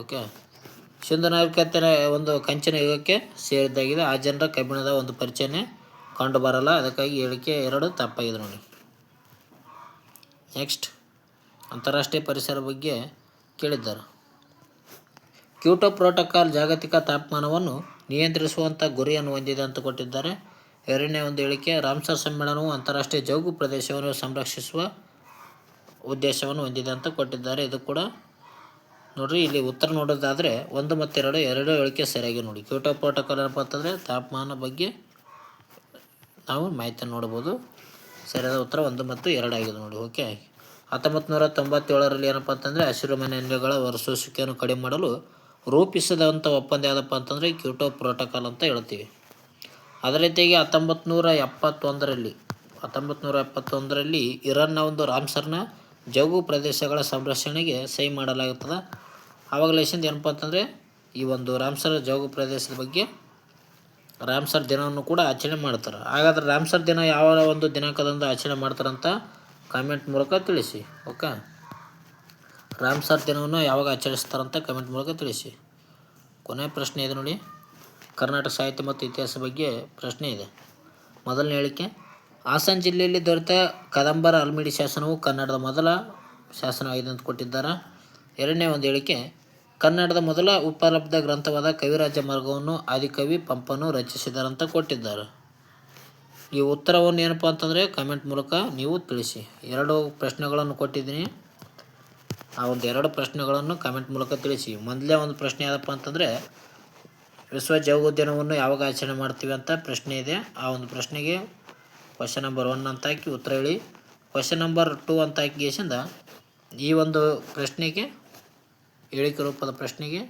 ಓಕೆ, ಸಿಂಧು ನಾಗರಿಕತೆ ಒಂದು ಕಂಚಿನ ಯುಗಕ್ಕೆ ಸೇರಿದ್ದಾಗಿದೆ. ಆ ಜನರ ಕಬ್ಬಿಣದ ಒಂದು ಪರಿಚಯನೇ ಕಂಡು ಬರಲ್ಲ. ಅದಕ್ಕಾಗಿ ಹೇಳಿಕೆ 2 ತಪ್ಪಾಗಿದೆ ನೋಡಿ. ನೆಕ್ಸ್ಟ್, ಅಂತಾರಾಷ್ಟ್ರೀಯ ಪರಿಸರ ಬಗ್ಗೆ ಕೇಳಿದ್ದಾರೆ. ಕ್ಯೋಟೋ ಪ್ರೋಟೋಕಾಲ್ ಜಾಗತಿಕ ತಾಪಮಾನವನ್ನು ನಿಯಂತ್ರಿಸುವಂಥ ಗುರಿಯನ್ನು ಹೊಂದಿದೆ ಅಂತ ಕೊಟ್ಟಿದ್ದಾರೆ. ಎರಡನೇ ಒಂದು ಹೇಳಿಕೆ, ರಾಮ್ಸರ್ ಸಮ್ಮೇಳನವು ಅಂತಾರಾಷ್ಟ್ರೀಯ ಜೌಗು ಪ್ರದೇಶವನ್ನು ಸಂರಕ್ಷಿಸುವ ಉದ್ದೇಶವನ್ನು ಹೊಂದಿದೆ ಅಂತ ಕೊಟ್ಟಿದ್ದಾರೆ. ಇದು ಕೂಡ ನೋಡಿರಿ, ಇಲ್ಲಿ ಉತ್ತರ ನೋಡೋದಾದರೆ 1 ಮತ್ತು 2 ಹೇಳಿಕೆ ಸರಿಯಾಗಿ ನೋಡಿ. ಕ್ಯೋಟೋ ಪ್ರೋಟೋಕಾಲ್ ಏನಪ್ಪ ಅಂತಂದರೆ ತಾಪಮಾನ ಬಗ್ಗೆ ನಾವು ಮಾಹಿತಿಯನ್ನು ನೋಡ್ಬೋದು. ಸರಿಯಾದ ಉತ್ತರ 1 ಮತ್ತು 2 ಆಗಿದೆ ನೋಡಿ. ಓಕೆ, 1997ರಲ್ಲಿ ಏನಪ್ಪ ಅಂತಂದರೆ ಹಸಿರುಮನೆ ಅನಿಲಗಳ ಹೊರಸೂಸುವಿಕೆಯನ್ನು ಕಡಿಮೆ ಮಾಡಲು ರೂಪಿಸಿದಂಥ ಒಪ್ಪಂದ ಯಾವುದಪ್ಪ ಅಂತಂದರೆ ಕ್ಯೋಟೋ ಪ್ರೋಟೋಕಾಲ್ ಅಂತ ಹೇಳ್ತೀವಿ. ಅದೇ ರೀತಿಯಾಗಿ 1971ರಲ್ಲಿ ಇರಾನ್ನ ಒಂದು ರಾಮ್ಸರ್ನ ಜೌಗು ಪ್ರದೇಶಗಳ ಸಂರಕ್ಷಣೆಗೆ ಸಹಿ ಮಾಡಲಾಗುತ್ತದೆ. ಆವಾಗಲೇಶಿಂದ ಏನಪ್ಪ ಅಂತಂದರೆ ಈ ಒಂದು ರಾಮ್ಸರ್ ಜೌಗು ಪ್ರದೇಶದ ಬಗ್ಗೆ ರಾಮ್ಸರ್ ದಿನವನ್ನು ಕೂಡ ಆಚರಣೆ ಮಾಡ್ತಾರೆ. ಹಾಗಾದರೆ ರಾಮ್ಸರ್ ದಿನ ಯಾವ ಒಂದು ದಿನಾಂಕದಂದು ಆಚರಣೆ ಮಾಡ್ತಾರಂತ ಕಾಮೆಂಟ್ ಮೂಲಕ ತಿಳಿಸಿ. ಓಕೆ, ರಾಮ್ಸರ್ ದಿನವನ್ನು ಯಾವಾಗ ಆಚರಿಸ್ತಾರಂತ ಕಮೆಂಟ್ ಮೂಲಕ ತಿಳಿಸಿ. ಕೊನೆಯ ಪ್ರಶ್ನೆ ಇದೆ ನೋಡಿ, ಕರ್ನಾಟಕ ಸಾಹಿತ್ಯ ಮತ್ತು ಇತಿಹಾಸ ಬಗ್ಗೆ ಪ್ರಶ್ನೆ ಇದೆ. ಮೊದಲನೇ ಹೇಳಿಕೆ, ಹಾಸನ ಜಿಲ್ಲೆಯಲ್ಲಿ ದೊರೆತ ಕದಂಬರ ಹಲ್ಮಿಡಿ ಶಾಸನವು ಕನ್ನಡದ ಮೊದಲ ಶಾಸನವಾಗಿದೆ ಅಂತ ಕೊಟ್ಟಿದ್ದಾರೆ. ಎರಡನೇ ಒಂದು ಹೇಳಿಕೆ, ಕನ್ನಡದ ಮೊದಲ ಉಪಲಬ್ಧ ಗ್ರಂಥವಾದ ಕವಿರಾಜ ಮಾರ್ಗವನ್ನು ಆದಿಕವಿ ಪಂಪನು ರಚಿಸಿದಾರಂತ ಕೊಟ್ಟಿದ್ದಾರೆ. ಈ ಉತ್ತರವನ್ನು ಏನಪ್ಪ ಅಂತಂದರೆ ಕಮೆಂಟ್ ಮೂಲಕ ನೀವು ತಿಳಿಸಿ. 2 ಪ್ರಶ್ನೆಗಳನ್ನು ಕೊಟ್ಟಿದ್ದೀನಿ. ಆ ಒಂದು 2 ಪ್ರಶ್ನೆಗಳನ್ನು ಕಮೆಂಟ್ ಮೂಲಕ ತಿಳಿಸಿ. ಮೊದಲೇ ಒಂದು ಪ್ರಶ್ನೆ ಯಾವುದಪ್ಪ ಅಂತಂದರೆ ವಿಶ್ವ ಜೌಗು ದಿನವನ್ನು ಯಾವಾಗ ಆಚರಣೆ ಮಾಡ್ತೀವಿ ಅಂತ ಪ್ರಶ್ನೆ ಇದೆ. ಆ ಒಂದು ಪ್ರಶ್ನೆಗೆ ಕ್ವಶನ್ ನಂಬರ್ 1 ಅಂತ ಹಾಕಿ ಉತ್ತರ ಹೇಳಿ. ಕ್ವಶನ್ ನಂಬರ್ 2 ಅಂತ ಹಾಕಿಗೆಸಿಂದ ಈ ಒಂದು ಪ್ರಶ್ನೆಗೆ ಹೇಳಿಕೆ ರೂಪದ ಪ್ರಶ್ನೆಗೆ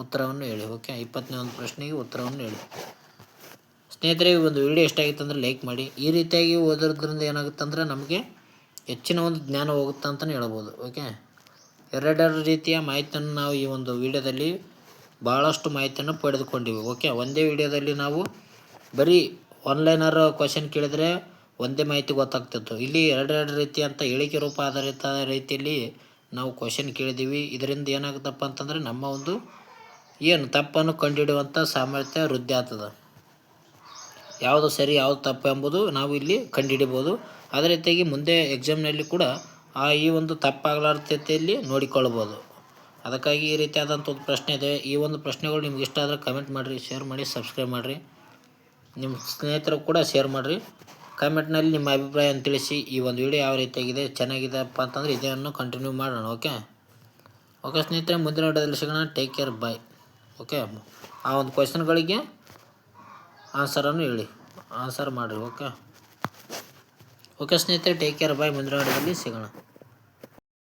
ಉತ್ತರವನ್ನು ಹೇಳಿ. ಓಕೆ, 20ನೇ ಒಂದು ಪ್ರಶ್ನೆಗೆ ಉತ್ತರವನ್ನು ಹೇಳಿ. ಸ್ನೇಹಿತರೆ, ಈ ಒಂದು ವಿಡಿಯೋ ಎಷ್ಟಾಗಿತ್ತು ಅಂದರೆ ಲೈಕ್ ಮಾಡಿ. ಈ ರೀತಿಯಾಗಿ ಓದೋದ್ರಿಂದ ಏನಾಗುತ್ತೆ ಅಂದರೆ ನಮಗೆ ಹೆಚ್ಚಿನ ಒಂದು ಜ್ಞಾನ ಹೋಗುತ್ತೆ ಅಂತಲೇ ಹೇಳ್ಬೋದು. ಓಕೆ, ಎರಡೆರಡು ರೀತಿಯ ಮಾಹಿತಿಯನ್ನು ನಾವು ಈ ಒಂದು ವಿಡಿಯೋದಲ್ಲಿ ಭಾಳಷ್ಟು ಮಾಹಿತಿಯನ್ನು ಪಡೆದುಕೊಂಡಿವಿ. ಓಕೆ, ಒಂದೇ ವಿಡಿಯೋದಲ್ಲಿ ನಾವು ಬರೀ ಆನ್ಲೈನರ್ ಕ್ವಶನ್ ಕೇಳಿದರೆ ಒಂದೇ ಮಾಹಿತಿ ಗೊತ್ತಾಗ್ತಿತ್ತು. ಇಲ್ಲಿ ಎರಡೆರಡು ರೀತಿ ಅಂತ ಹೇಳಿಕೆ ರೂಪ ಆಧಾರಿತ ರೀತಿಯಲ್ಲಿ ನಾವು ಕ್ವಶನ್ ಕೇಳಿದ್ದೀವಿ. ಇದರಿಂದ ಏನಾಗುತ್ತಪ್ಪ ಅಂತಂದರೆ ನಮ್ಮ ಒಂದು ಏನು ತಪ್ಪನ್ನು ಕಂಡುಹಿಡಿಯುವಂಥ ಸಾಮರ್ಥ್ಯ ವೃದ್ಧಿ ಆಗ್ತದೆ. ಯಾವುದು ಸರಿ ಯಾವುದು ತಪ್ಪು ಎಂಬುದು ನಾವು ಇಲ್ಲಿ ಕಂಡುಹಿಡಿಬೋದು. ಅದೇ ರೀತಿಯಾಗಿ ಮುಂದೆ ಎಕ್ಸಾಮ್ನಲ್ಲಿ ಕೂಡ ಈ ಒಂದು ತಪ್ಪಾಗಲಾರ್ದತೆಯಲ್ಲಿ ನೋಡಿಕೊಳ್ಳಬೋದು. ಅದಕ್ಕಾಗಿ ಈ ರೀತಿಯಾದಂಥ ಒಂದು ಪ್ರಶ್ನೆ ಇದೆ. ಈ ಒಂದು ಪ್ರಶ್ನೆಗಳು ನಿಮ್ಗೆ ಇಷ್ಟ ಆದರೆ ಕಮೆಂಟ್ ಮಾಡಿರಿ, ಶೇರ್ ಮಾಡಿ, ಸಬ್ಸ್ಕ್ರೈಬ್ ಮಾಡಿರಿ. ನಿಮ್ಮ ಸ್ನೇಹಿತರು ಕೂಡ ಶೇರ್ ಮಾಡಿರಿ. ಕಾಮೆಂಟ್ನಲ್ಲಿ ನಿಮ್ಮ ಅಭಿಪ್ರಾಯವನ್ನು ತಿಳಿಸಿ. ಈ ಒಂದು ವಿಡಿಯೋ ಯಾವ ರೀತಿಯಾಗಿದೆ, ಚೆನ್ನಾಗಿದೆಪ್ಪ ಅಂತಂದರೆ ಇದನ್ನು ಕಂಟಿನ್ಯೂ ಮಾಡೋಣ. ಓಕೆ ಸ್ನೇಹಿತರೆ, ಮುಂದಿನ ವಿಡಿಯೋದಲ್ಲಿ ಸಿಗೋಣ. ಟೇಕ್ ಕೇರ್, ಬಾಯ್. ಓಕೆ, ಆ ಒಂದು ಕ್ವಶನ್ಗಳಿಗೆ ಆನ್ಸರನ್ನು ಹೇಳಿ, ಆನ್ಸರ್ ಮಾಡಿರಿ. ಓಕೆ ಸ್ನೇಹಿತರೆ, ಟೇಕ್ ಕೇರ್, ಬಾಯ್. ಮುಂದಿನ ವಿಡಿಯೋದಲ್ಲಿ ಸಿಗೋಣ.